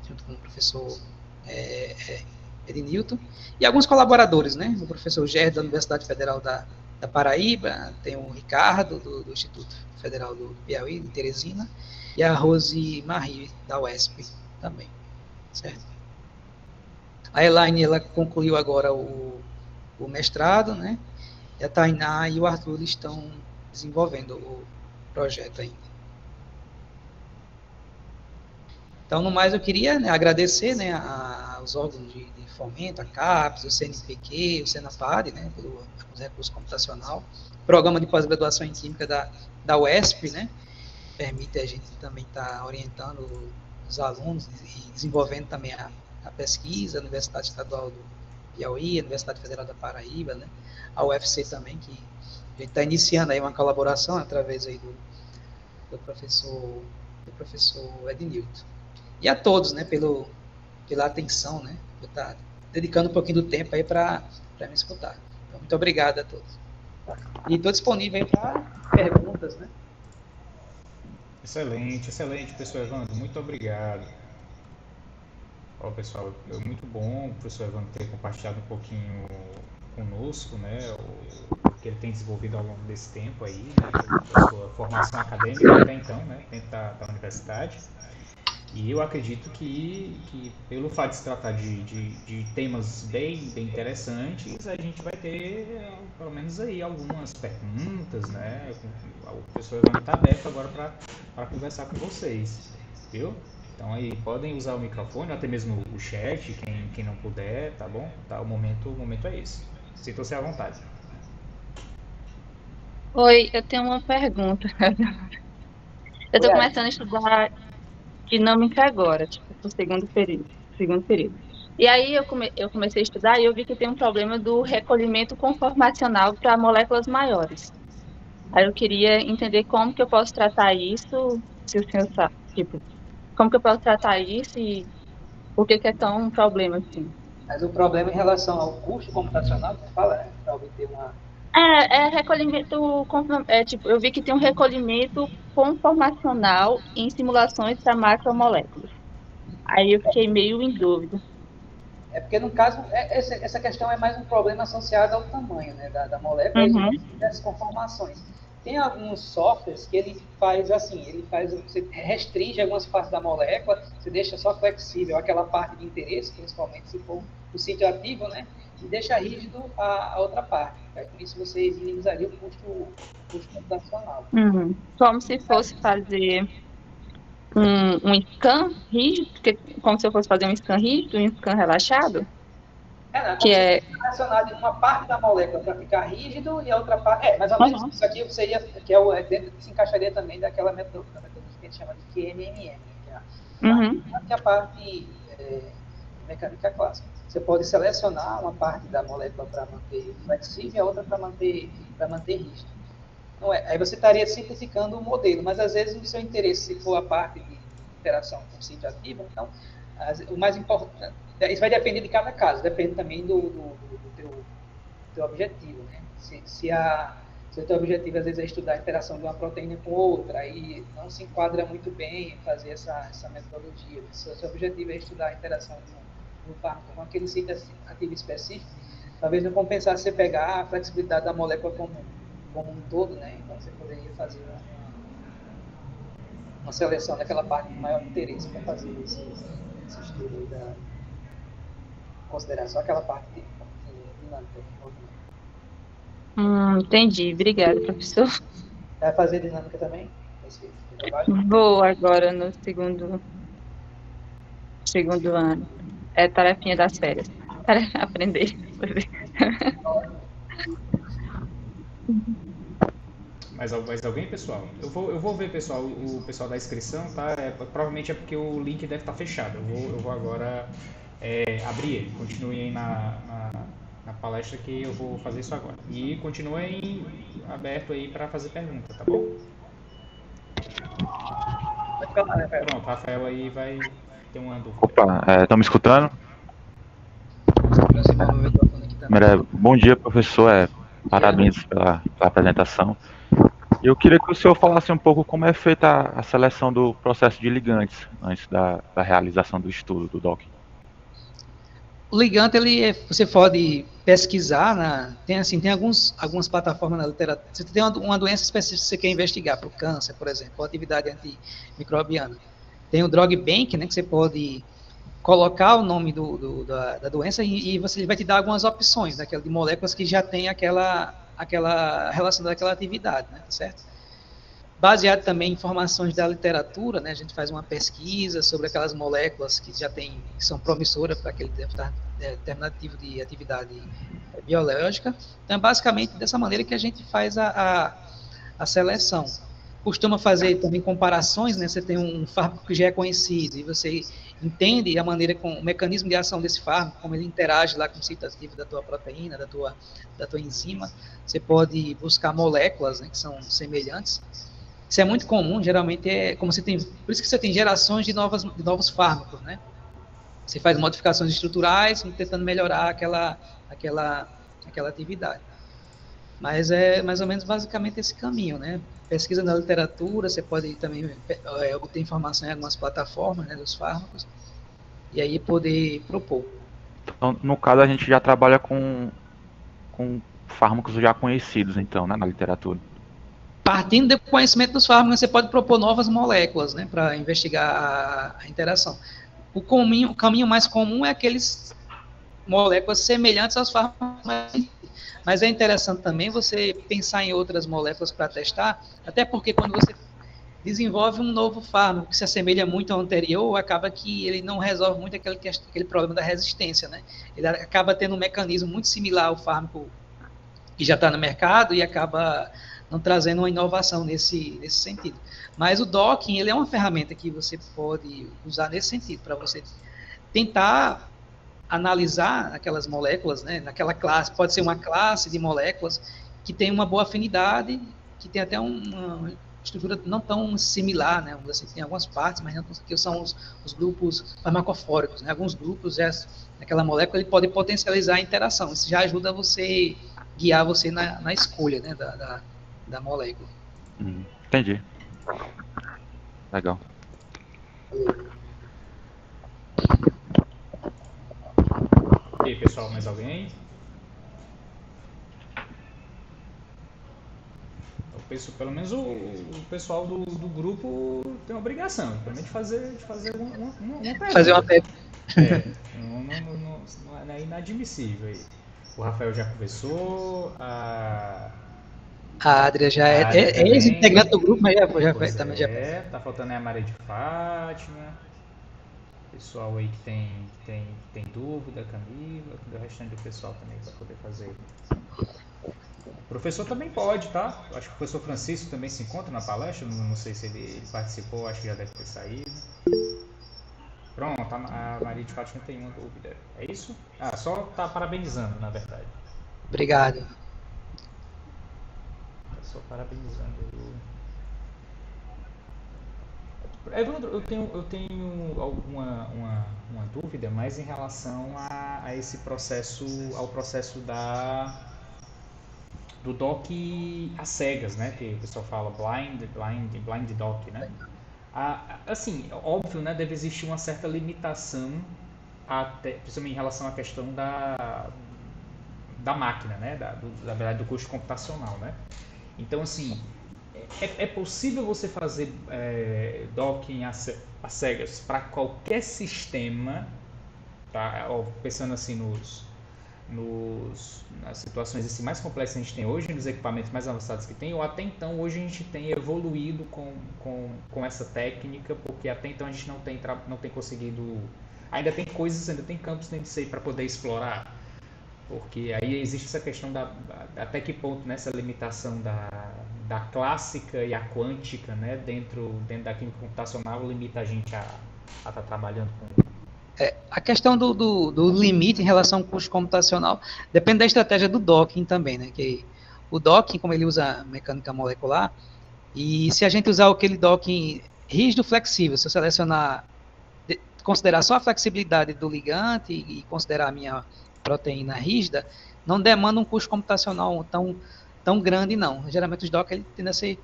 junto com o professor Ed Newton, e alguns colaboradores, né? O professor Gerda, da Universidade Federal da Paraíba, tem o Ricardo, do Instituto Federal do Piauí, de Teresina, e a Rose Marie, da UESP, também, certo? A Elaine, ela concluiu agora o mestrado, né? E a Tainá e o Arthur estão desenvolvendo o projeto ainda. Então, no mais, eu queria, né, agradecer, né, aos órgãos de fomento, a CAPES, o CNPq, o Senapad, né, pelos recursos computacional, programa de pós-graduação em Química da UESP, né, permite a gente também estar orientando os alunos e desenvolvendo também a pesquisa, a Universidade Estadual do Piauí, a Universidade Federal da Paraíba, né, a UFC também, que a gente está iniciando aí uma colaboração através aí do professor Ednilton. E a todos, né, pela atenção, né, por estar dedicando um pouquinho do tempo aí para me escutar. Então, muito obrigado a todos. E estou disponível aí para perguntas, né? Excelente, excelente, professor Evandro, muito obrigado. Ó, pessoal, é muito bom o professor Evandro ter compartilhado um pouquinho conosco, né, o que ele tem desenvolvido ao longo desse tempo aí, né, a sua formação acadêmica até então, né, dentro da universidade. E eu acredito que pelo fato de se tratar de temas bem interessantes, a gente vai ter, pelo menos aí, algumas perguntas, né? O professor Evandro está aberto agora para conversar com vocês, viu? Então aí podem usar o microfone, ou até mesmo o chat, quem não puder, tá bom? Tá, o momento é esse. Sintam-se à vontade. Oi, eu tenho uma pergunta. Eu estou começando a estudar dinâmica agora, tipo, pro segundo período. E aí eu comecei a estudar e eu vi que tem um problema do recolhimento conformacional para moléculas maiores. Aí eu queria entender como que eu posso tratar isso, se o senhor sabe, tipo, como que eu posso tratar isso e por que é tão um problema assim. Mas o problema em relação ao custo computacional, você fala, né, para obter uma... Recolhimento, tipo, eu vi que tem um recolhimento conformacional em simulações para macromoléculas. Aí eu fiquei meio em dúvida. É porque, no caso, essa questão é mais um problema associado ao tamanho, né, da molécula e das conformações. Tem alguns softwares que ele faz assim, você restringe algumas partes da molécula, você deixa só flexível aquela parte de interesse, principalmente se for o sítio ativo, né, e deixa rígido a outra parte. Aí, com isso você minimizaria o custo computacional. Como se fosse fazer um scan rígido, como se eu fosse fazer um scan rígido e um scan relaxado? Relacionado uma parte da molécula para ficar rígido e a outra parte... mais ou menos isso aqui seria, se encaixaria também daquela metodologia que a gente chama de QMMM, que é a parte mecânica clássica. Você pode selecionar uma parte da molécula para manter flexível e a outra para manter rígido. Não é. Aí você estaria simplificando o modelo, mas às vezes o seu interesse, se for a parte de interação com o sítio ativo, então, o mais importante, isso vai depender de cada caso, depende também do teu objetivo, né? Se o teu objetivo às vezes é estudar a interação de uma proteína com outra, aí não se enquadra muito bem fazer essa metodologia. Se o seu objetivo é estudar a interação de um fármaco com aquele sítio ativo específico, talvez não compensasse você pegar a flexibilidade da molécula como um todo, né? Então você poderia fazer uma seleção daquela parte de maior interesse para fazer esse estudo da consideração, aquela parte de dinâmica. Entendi. Obrigada, professor. Vai fazer dinâmica também? Esse trabalho? Vou agora no segundo ano. É tarefinha das férias. Para aprender. Mais alguém, pessoal? Eu vou ver, pessoal, o pessoal da inscrição, tá? Provavelmente é porque o link deve estar fechado. Eu vou agora abrir ele. Continuem aí na palestra que eu vou fazer isso agora. E continuem aberto aí para fazer pergunta, tá bom? Pronto, Rafael aí vai ter uma dúvida. Opa, estão me escutando? Bom dia, professor. Parabéns pela apresentação. Eu queria que o senhor falasse um pouco como é feita a seleção do processo de ligantes antes da realização do estudo do DOC. O ligante, você pode pesquisar, tem algumas plataformas na literatura. Você tem uma doença específica que você quer investigar, para o câncer, por exemplo, ou atividade antimicrobiana. Tem o Drug Bank, né, que você pode colocar o nome da doença e ele vai te dar algumas opções de moléculas que já tem aquela relação daquela atividade, né, certo? Baseado também em informações da literatura, né, a gente faz uma pesquisa sobre aquelas moléculas que que são promissoras para aquele determinado tipo de atividade biológica. Então, é basicamente dessa maneira que a gente faz a seleção. Costuma fazer também comparações, né? Você tem um fármaco que já é conhecido e você entende a maneira, o mecanismo de ação desse fármaco, como ele interage lá com o sítio ativo da tua proteína, da tua enzima. Você pode buscar moléculas, né, que são semelhantes. Isso é muito comum, geralmente por isso que você tem gerações de novos fármacos, né? Você faz modificações estruturais, tentando melhorar aquela atividade. Mas é mais ou menos basicamente esse caminho, né? Pesquisa na literatura, você pode também obter informação em algumas plataformas, né, dos fármacos, e aí poder propor. Então, no caso, a gente já trabalha com fármacos já conhecidos, então, né, na literatura. Partindo do conhecimento dos fármacos, você pode propor novas moléculas, né, para investigar a interação. O caminho mais comum é aqueles moléculas semelhantes aos fármacos, mas é interessante também você pensar em outras moléculas para testar, até porque quando você desenvolve um novo fármaco que se assemelha muito ao anterior, acaba que ele não resolve muito aquele problema da resistência, né? Ele acaba tendo um mecanismo muito similar ao fármaco que já está no mercado e acaba não trazendo uma inovação nesse sentido. Mas o docking, ele é uma ferramenta que você pode usar nesse sentido, para você tentar analisar aquelas moléculas, né, naquela classe, pode ser uma classe de moléculas que tem uma boa afinidade, que tem até uma estrutura não tão similar, né, assim, tem algumas partes, mas não que são os grupos farmacofóricos, né, alguns grupos, naquela molécula, ele pode potencializar a interação, isso já ajuda você, guiar você na escolha, né, da molécula. Entendi. Legal. E aí, pessoal, mais alguém? Pelo menos o pessoal do grupo tem a obrigação, de fazer uma pergunta. Fazer uma pergunta. Não é inadmissível aí. O Rafael já conversou, a Adria já é ex-integrante do grupo, mas também já. Tá faltando aí a Maria de Fátima. Pessoal aí que tem dúvida, Camila, o restante do pessoal também para poder fazer. O professor também pode, tá? Acho que o professor Francisco também se encontra na palestra, não sei se ele participou, acho que já deve ter saído. Pronto, a Maria de Fátima tem uma dúvida. É isso? Só tá parabenizando, na verdade. Obrigado. Só parabenizando. Evandro, eu tenho uma dúvida, mais em relação a esse processo, ao processo do doc às cegas, né? Que o pessoal fala blind doc, né? Assim, óbvio, né? Deve existir uma certa limitação, principalmente em relação à questão da máquina, né? Da verdade, do custo computacional, né? Então, assim, é possível você fazer docking às cegas para qualquer sistema, tá? Pensando assim nas situações assim, mais complexas que a gente tem hoje, nos equipamentos mais avançados que tem, ou até então hoje a gente tem evoluído com essa técnica, porque até então a gente não tem conseguido, ainda tem campos dentro disso aí para poder explorar, porque aí existe essa questão até que ponto, né, essa limitação da clássica e a quântica, né, dentro da química computacional limita a gente a estar trabalhando com. A questão do limite em relação ao custo computacional depende da estratégia do docking também, né? Que o docking, como ele usa mecânica molecular, e se a gente usar aquele docking rígido flexível, se eu selecionar, considerar só a flexibilidade do ligante e considerar a minha proteína rígida, não demanda um custo computacional tão grande, não. Geralmente os docking tendem a ser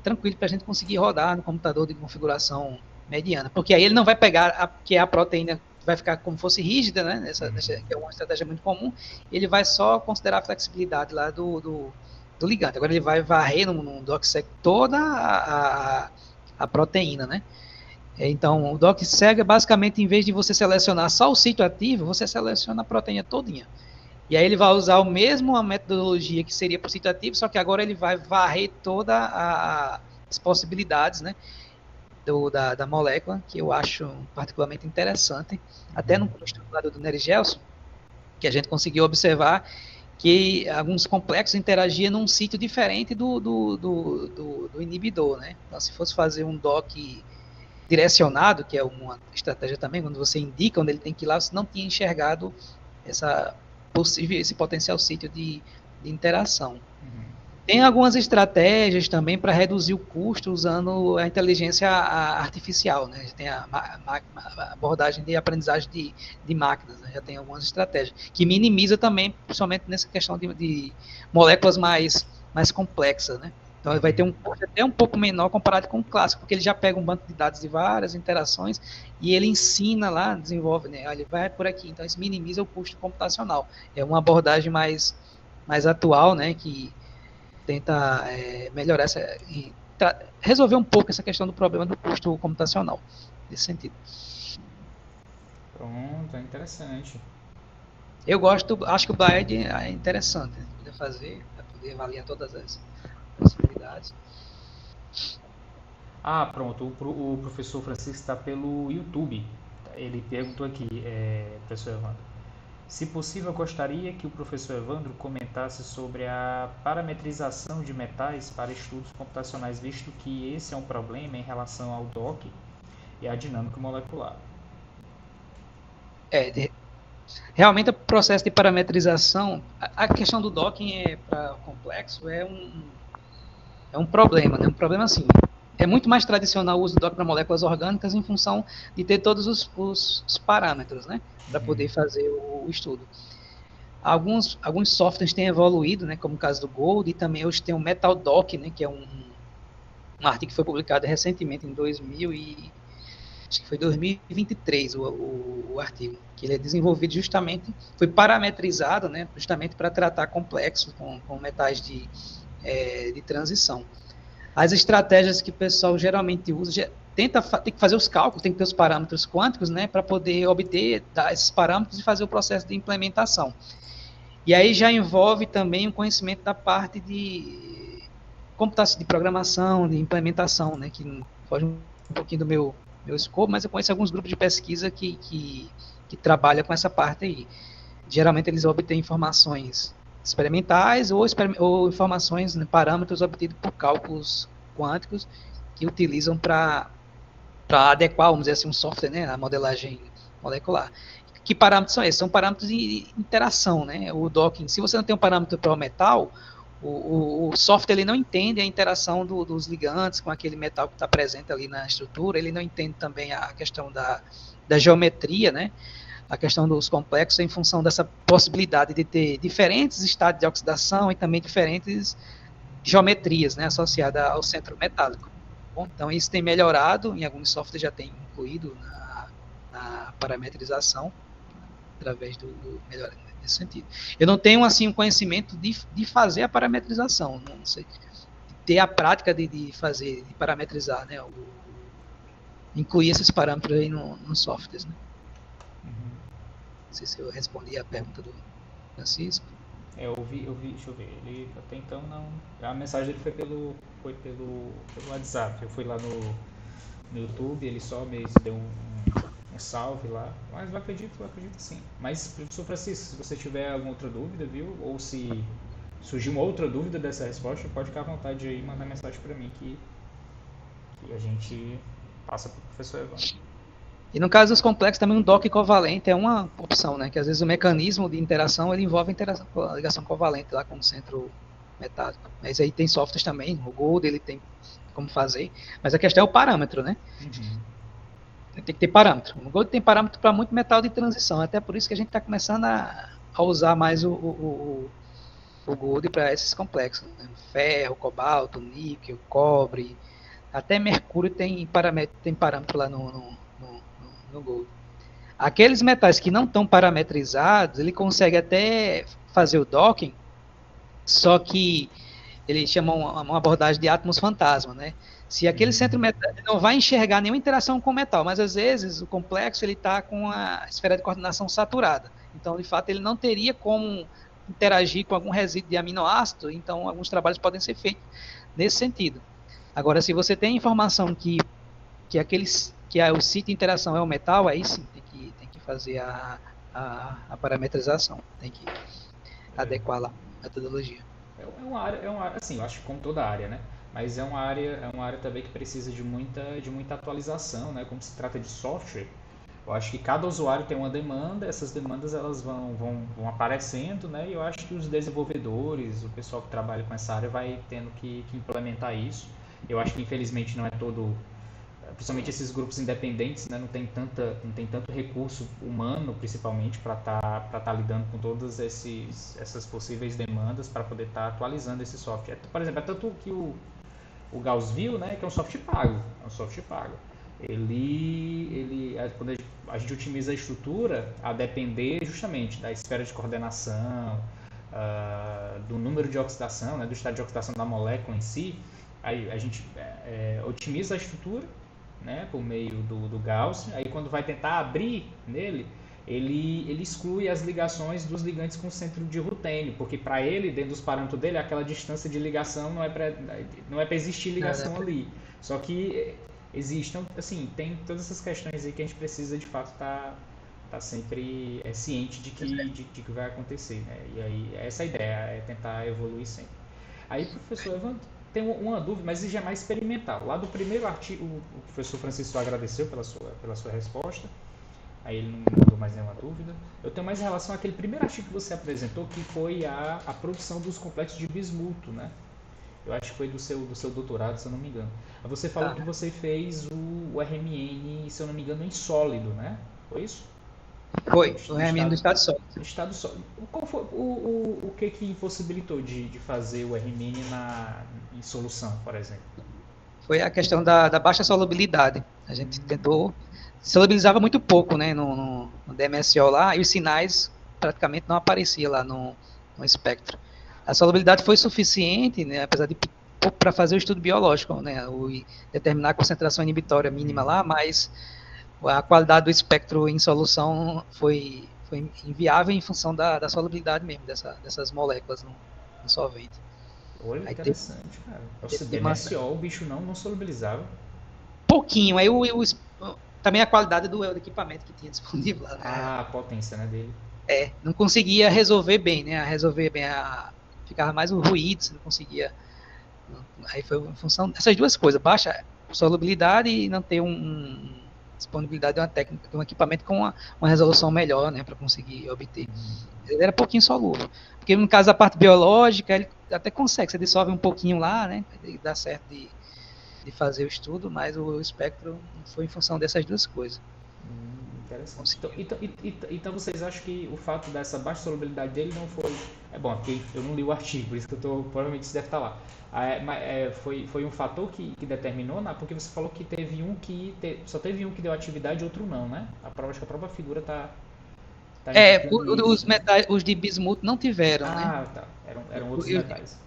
tranquilo para a gente conseguir rodar no computador de configuração mediana, porque aí ele não vai pegar que a proteína vai ficar como fosse rígida, né? Que é uma estratégia muito comum, ele vai só considerar a flexibilidade lá do ligante. Agora ele vai varrer no DocSec toda a proteína, né? Então, o DocSeg, basicamente, em vez de você selecionar só o sítio ativo, você seleciona a proteína todinha. E aí ele vai usar a mesma metodologia que seria para o sítio ativo, só que agora ele vai varrer todas as possibilidades, né, da molécula, que eu acho particularmente interessante. Até no estudo do Nery Gelson, que a gente conseguiu observar que alguns complexos interagiam num sítio diferente do inibidor, né? Então, se fosse fazer um DOC direcionado, que é uma estratégia também, quando você indica onde ele tem que ir lá, você não tinha enxergado esse potencial sítio de interação. Tem algumas estratégias também para reduzir o custo usando a inteligência artificial, né? Tem a abordagem de aprendizagem de máquinas, né? Já tem algumas estratégias que minimiza também, principalmente nessa questão de moléculas mais complexas, né? Então ele vai ter um custo até um pouco menor comparado com o clássico, porque ele já pega um banco de dados de várias interações e ele ensina lá, desenvolve, né? Ele vai por aqui, então isso minimiza o custo computacional. É uma abordagem mais atual, né? Que tenta melhorar resolver um pouco essa questão do problema do custo computacional, nesse sentido. Pronto, é interessante. Eu acho que o BAED é interessante, né, poder fazer, para poder avaliar todas as possibilidades. Pronto, o professor Francisco está pelo YouTube. Ele perguntou aqui, professor Evandro, se possível, eu gostaria que o professor Evandro comentasse sobre a parametrização de metais para estudos computacionais, visto que esse é um problema em relação ao DOC e à dinâmica molecular. Realmente, o processo de parametrização, a questão do docking para complexo é um problema, né? Um problema assim. É muito mais tradicional o uso do docking para moléculas orgânicas em função de ter todos os parâmetros, né? Para poder fazer o estudo. Alguns softwares têm evoluído, né? Como o caso do Gold, e também hoje tem o MetalDoc, né? Que é um artigo que foi publicado recentemente em 2023, o artigo, que ele é desenvolvido justamente, foi parametrizado, né, justamente para tratar complexos com metais de transição. As estratégias que o pessoal geralmente usa, tem que fazer os cálculos, tem que ter os parâmetros quânticos, né, para poder obter esses parâmetros e fazer o processo de implementação. E aí já envolve também o conhecimento da parte de computação, de programação, de implementação, né, que foge um pouquinho do meu escopo, mas eu conheço alguns grupos de pesquisa que trabalham com essa parte aí. Geralmente eles obtêm informações experimentais ou informações, né, parâmetros obtidos por cálculos quânticos que utilizam para adequar, vamos dizer assim, um software, né, a modelagem molecular. Que parâmetros são esses? São parâmetros de interação, né? O docking, se você não tem um parâmetro para o metal, o software ele não entende a interação dos ligantes com aquele metal que está presente ali na estrutura, ele não entende também a questão da geometria, né? A questão dos complexos em função dessa possibilidade de ter diferentes estados de oxidação e também diferentes geometrias, né, associadas ao centro metálico. Bom, então isso tem melhorado, em alguns softwares já tem incluído na parametrização, através do melhor nesse sentido. Eu não tenho assim um conhecimento de fazer a parametrização, não sei, ter a prática de fazer, de parametrizar, né, incluir esses parâmetros aí nos softwares, né. Não sei se eu respondi a pergunta do Francisco. Eu vi, deixa eu ver, ele até então não, a mensagem dele foi pelo WhatsApp, eu fui lá no YouTube, ele só mesmo deu um salve lá, mas eu acredito sim. Mas, professor Francisco, se você tiver alguma outra dúvida, viu, ou se surgir uma outra dúvida dessa resposta, pode ficar à vontade aí e mandar mensagem para mim que a gente passa para o professor Evandro. E no caso dos complexos, também um dock covalente é uma opção, né? Que às vezes o mecanismo de interação ele envolve a ligação covalente lá com o centro metálico. Mas aí tem softwares também, o Gold ele tem como fazer, mas a questão é o parâmetro, né? Tem que ter parâmetro. O Gold tem parâmetro para muito metal de transição, até por isso que a gente está começando a usar mais o Gold para esses complexos, né? Ferro, cobalto, níquel, cobre, até mercúrio tem parâmetro lá no Gold. Aqueles metais que não estão parametrizados, ele consegue até fazer o docking, só que ele chama uma abordagem de átomos fantasma, né? Se aquele centro metal não vai enxergar nenhuma interação com o metal, mas às vezes o complexo ele está com a esfera de coordenação saturada. Então, de fato, ele não teria como interagir com algum resíduo de aminoácido, então alguns trabalhos podem ser feitos nesse sentido. Agora, se você tem informação que o sítio de interação é o metal, aí sim tem que fazer a parametrização, tem que adequar lá a metodologia. É uma área, assim, eu acho que como toda área, né? Mas é uma área também que precisa de muita atualização, né? Como se trata de software, eu acho que cada usuário tem uma demanda, essas demandas elas vão aparecendo, né? E eu acho que os desenvolvedores, o pessoal que trabalha com essa área vai tendo que implementar isso. Eu acho que infelizmente não é todo, principalmente esses grupos independentes, né? Não tem tanto recurso humano, principalmente, para tá lidando com todas essas possíveis demandas para poder estar atualizando esse software. Por exemplo, é tanto que o Gaussville, né, que é um software pago, quando a gente otimiza a estrutura, a depender justamente da esfera de coordenação, do número de oxidação, né, do estado de oxidação da molécula em si, aí a gente otimiza a estrutura, né, por meio do Gauss. Aí quando vai tentar abrir nele, ele exclui as ligações dos ligantes com o centro de rutênio, porque para ele, dentro dos parâmetros dele, aquela distância de ligação não é para existir ligação ali. Só que existe, então, assim, tem todas essas questões aí que a gente precisa de fato estar sempre ciente de que vai acontecer, né? E aí essa é a ideia, é tentar evoluir sempre. Aí, professor, Evandro, tem uma dúvida, mas isso já é mais experimental. Lá do primeiro artigo, o professor Francisco agradeceu pela sua resposta. Aí ele não mandou mais nenhuma dúvida. Eu tenho mais em relação àquele primeiro artigo que você apresentou, que foi a produção dos complexos de bismuto, né? Eu acho que foi do seu doutorado, se eu não me engano. Você falou que você fez o RMN, se eu não me engano, em sólido, né? Foi isso? Foi, o RMN do estado sólido. Estado sólido. Qual foi o que impossibilitou de fazer o RMN em solução, por exemplo? Foi a questão da baixa solubilidade. A gente tentou, solubilizava muito pouco, né, no DMSO lá, e os sinais praticamente não apareciam lá no espectro. A solubilidade foi suficiente, né, apesar de pouco para fazer o estudo biológico, né, determinar a concentração inibitória mínima lá, mas a qualidade do espectro em solução foi inviável em função da solubilidade mesmo dessas moléculas no solvente. Olha, aí interessante, cara. Nossa, DMSO, o bicho não solubilizava. Pouquinho, aí também a qualidade do equipamento que tinha disponível lá. Né? A potência, né, dele. Não conseguia resolver bem, né? Ficava mais o ruído, você não conseguia. Aí foi em função dessas duas coisas, baixa solubilidade e não ter disponibilidade de uma técnica, de um equipamento com uma resolução melhor, né, para conseguir obter. Ele era pouquinho solúvel. Porque no caso da parte biológica, ele até consegue, você dissolve um pouquinho lá, né, dá certo de fazer o estudo, mas o espectro foi em função dessas duas coisas. Interessante. Então vocês acham que o fato dessa baixa solubilidade dele não foi... bom, aqui eu não li o artigo, por isso que provavelmente isso deve estar lá. Foi um fator que determinou, né? Porque você falou que só teve um que deu atividade e outro não, né? Acho que a própria figura está os metais, os de bismuto não tiveram, né? Tá. Eram outros metais.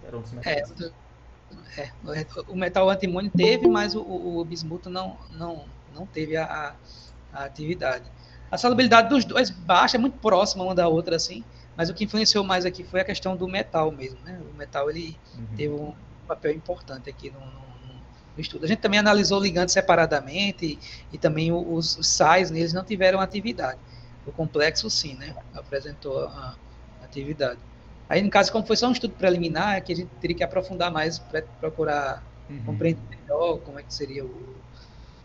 O metal antimônio teve, mas o bismuto não teve a atividade. A solubilidade dos dois baixa, é muito próxima uma da outra, assim, mas o que influenciou mais aqui foi a questão do metal mesmo, né? O metal, ele teve um papel importante aqui no estudo. A gente também analisou ligantes separadamente e também os sais neles não tiveram atividade. O complexo, sim, né? Apresentou a atividade. Aí, no caso, como foi só um estudo preliminar, que a gente teria que aprofundar mais para procurar compreender melhor como é que seria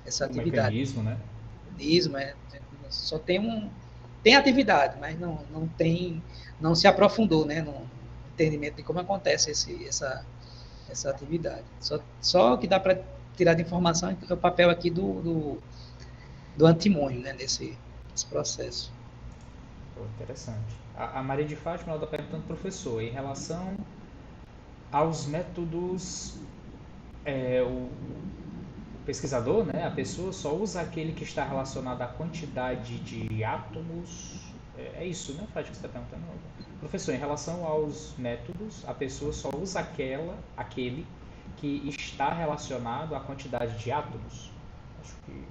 essa atividade. O mecanismo, né? Só tem atividade, mas não se aprofundou, né, no entendimento de como acontece essa atividade. Só que dá para tirar de informação é o papel aqui do antimônio, né, nesse processo. Interessante. A Maria de Fátima está perguntando, professor, em relação aos métodos, o pesquisador, né, a pessoa só usa aquele que está relacionado à quantidade de átomos. É isso, né, Fátima, que você está perguntando? Professor, em relação aos métodos, a pessoa só usa aquele que está relacionado à quantidade de átomos. Acho que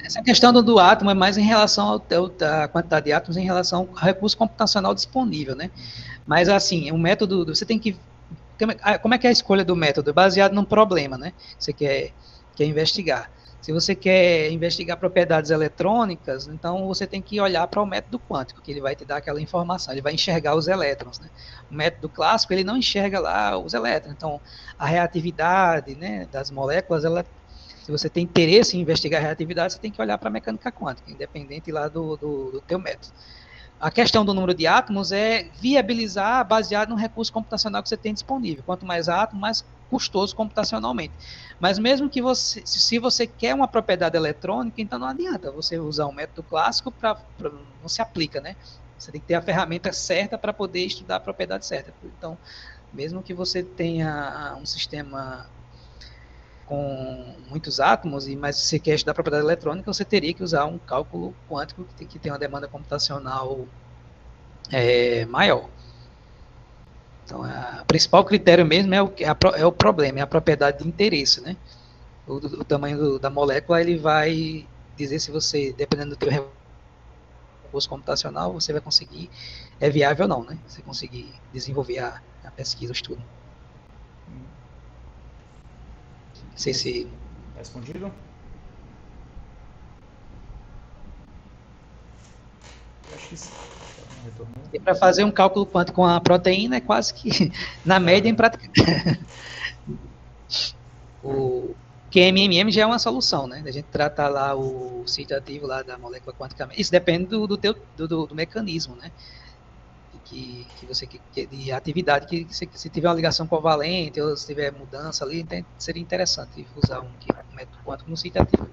essa questão do átomo é mais em relação à quantidade de átomos em relação ao recurso computacional disponível, né? Mas, assim, o método, você tem que... Como é que é a escolha do método? É baseado num problema, né? Você quer investigar. Se você quer investigar propriedades eletrônicas, então você tem que olhar para o método quântico, que ele vai te dar aquela informação, ele vai enxergar os elétrons, né? O método clássico, ele não enxerga lá os elétrons. Então, a reatividade, né, das moléculas, se você tem interesse em investigar a reatividade, você tem que olhar para a mecânica quântica, independente lá do teu método. A questão do número de átomos é viabilizar baseado no recurso computacional que você tem disponível. Quanto mais átomos, mais custoso computacionalmente. Mas mesmo que se você quer uma propriedade eletrônica, então não adianta você usar um método clássico não se aplica, né? Você tem que ter a ferramenta certa para poder estudar a propriedade certa. Então, mesmo que você tenha um sistema com muitos átomos, mas você quer estudar propriedade eletrônica, você teria que usar um cálculo quântico que tem uma demanda computacional maior. Então, o principal critério mesmo é o problema, é a propriedade de interesse, né? O tamanho da molécula, ele vai dizer se você, dependendo do teu recurso computacional, você vai conseguir, é viável ou não, né? Você conseguir desenvolver a pesquisa, o estudo. Não sei se... Respondido? Acho que sim. E para fazer um cálculo quântico com a proteína é quase que, na média, em prática. O QMMM já é uma solução, né? A gente tratar lá o sítio ativo lá da molécula quântica. Isso depende do mecanismo, né? De atividade, que se tiver uma ligação covalente ou se tiver mudança ali, então seria interessante usar um método quântico no sítio ativo.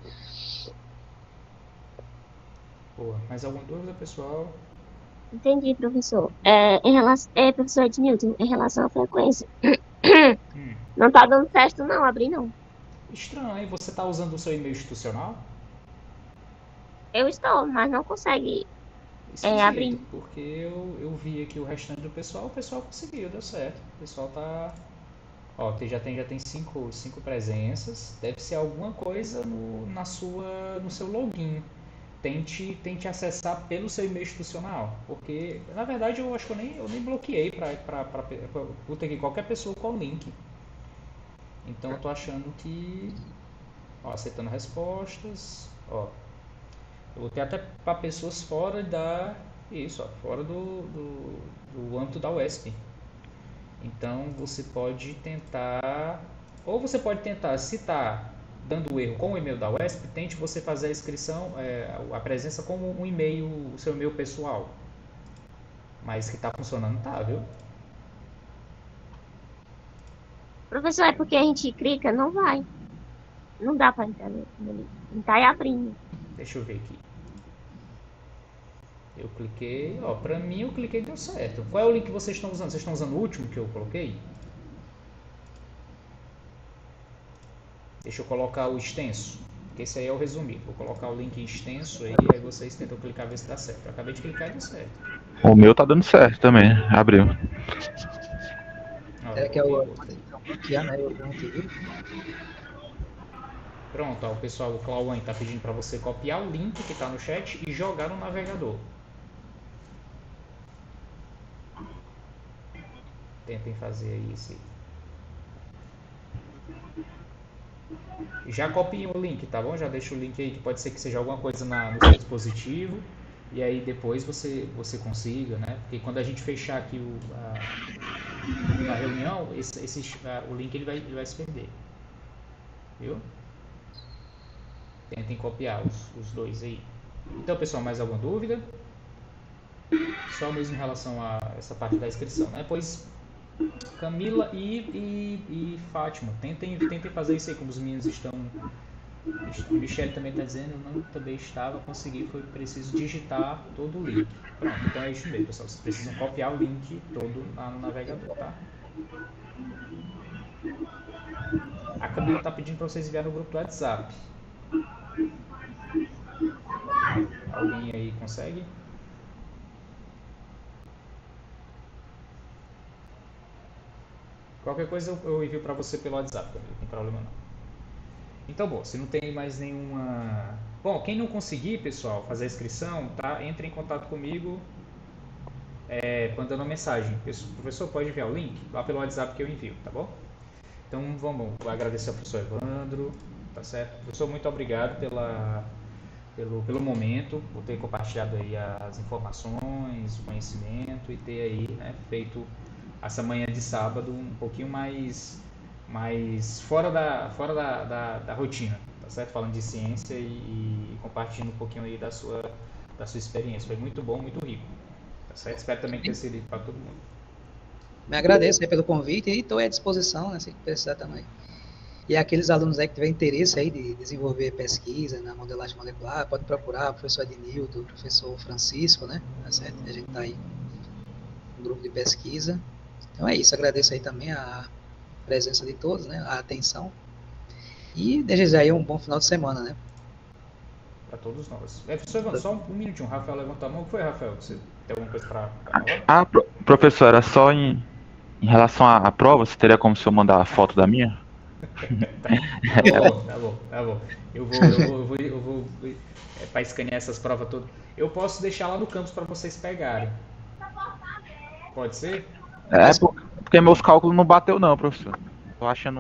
Boa. Mais alguma dúvida, pessoal? Entendi, professor. Professor Ednilton, em relação à frequência. Não tá dando certo não, abrir não. Estranho, você está usando o seu e-mail institucional? Eu estou, mas não consegue abrir. Porque eu vi aqui o restante do pessoal, o pessoal conseguiu, deu certo. O pessoal tá... Ó, já tem cinco presenças, deve ser alguma coisa no seu login. Tente acessar pelo seu e-mail institucional, porque na verdade eu acho que eu nem bloqueei para qualquer pessoa com o link. Então eu tô achando que, ó, aceitando respostas, ó, eu botei até para pessoas fora fora do âmbito da UESP. Então você pode tentar, se está dando erro com o e-mail da UESP, tente você fazer a inscrição, a presença com um e-mail, o seu e-mail pessoal. Mas que está funcionando, tá, viu? Professor, é porque a gente clica, não vai. Não dá para entrar nele. Não tá aí abrindo. Deixa eu ver aqui. Eu cliquei, ó, pra mim eu cliquei e deu certo. Qual é o link que vocês estão usando? Vocês estão usando o último que eu coloquei? Deixa eu colocar o extenso, que esse aí é o resumido. Vou colocar o link extenso aí vocês tentam clicar ver se dá certo. Eu acabei de clicar e deu certo. O meu tá dando certo também, abriu. Pronto, ó, o pessoal, o Cauã está pedindo para você copiar o link que está no chat e jogar no navegador. Tentem fazer aí isso. Já copiem o link, tá bom? Já deixa o link aí, que pode ser que seja alguma coisa no seu dispositivo. E aí depois você consiga, né? Porque quando a gente fechar aqui a reunião, o link ele vai se perder. Viu? Tentem copiar os dois aí. Então, pessoal, mais alguma dúvida? Só mesmo em relação a essa parte da inscrição, né? Pois Camila e Fátima, tentem fazer isso aí, como os meninos estão. O Michele também está dizendo, eu não também estava, consegui, foi preciso digitar todo o link. Pronto, então é isso mesmo, pessoal. Vocês precisam copiar o link todo no navegador, tá? A Camila está pedindo para vocês enviarem no grupo do WhatsApp. Alguém aí consegue? Qualquer coisa eu envio para você pelo WhatsApp também, não tem problema não. Então, bom, se não tem mais nenhuma... Bom, quem não conseguir, pessoal, fazer a inscrição, tá? Entre em contato comigo mandando uma mensagem. Professor, pode enviar o link? Lá pelo WhatsApp que eu envio, tá bom? Então, vamos agradecer ao professor Evandro, tá certo? Professor, muito obrigado pelo momento, por ter compartilhado aí as informações, o conhecimento e ter aí, né, feito essa manhã de sábado um pouquinho mais fora da rotina, tá certo? Falando de ciência e compartilhando um pouquinho aí da sua experiência. Foi muito bom, muito rico, tá certo? Espero também que tenha sido para todo mundo. Me agradeço aí pelo convite e estou à disposição, né, se precisar também. E aqueles alunos aí que tiverem interesse aí de desenvolver pesquisa na modelagem molecular, pode procurar o professor Ednilton, o professor Francisco, né? Tá certo? A gente está aí no grupo de pesquisa. Então é isso, agradeço aí também a presença de todos, né? A atenção. E desejar aí um bom final de semana, né? Para todos nós. Professor Evandro, só um minutinho, o Rafael levantou a mão. O que foi, Rafael? Você tem alguma coisa para falar? Professor, era só em relação à prova, você teria como se eu mandar a foto da minha? Tá bom. Eu vou para escanear essas provas todas. Eu posso deixar lá no campus para vocês pegarem. Pode ser? Porque meus cálculos não bateu não, professor. Tô achando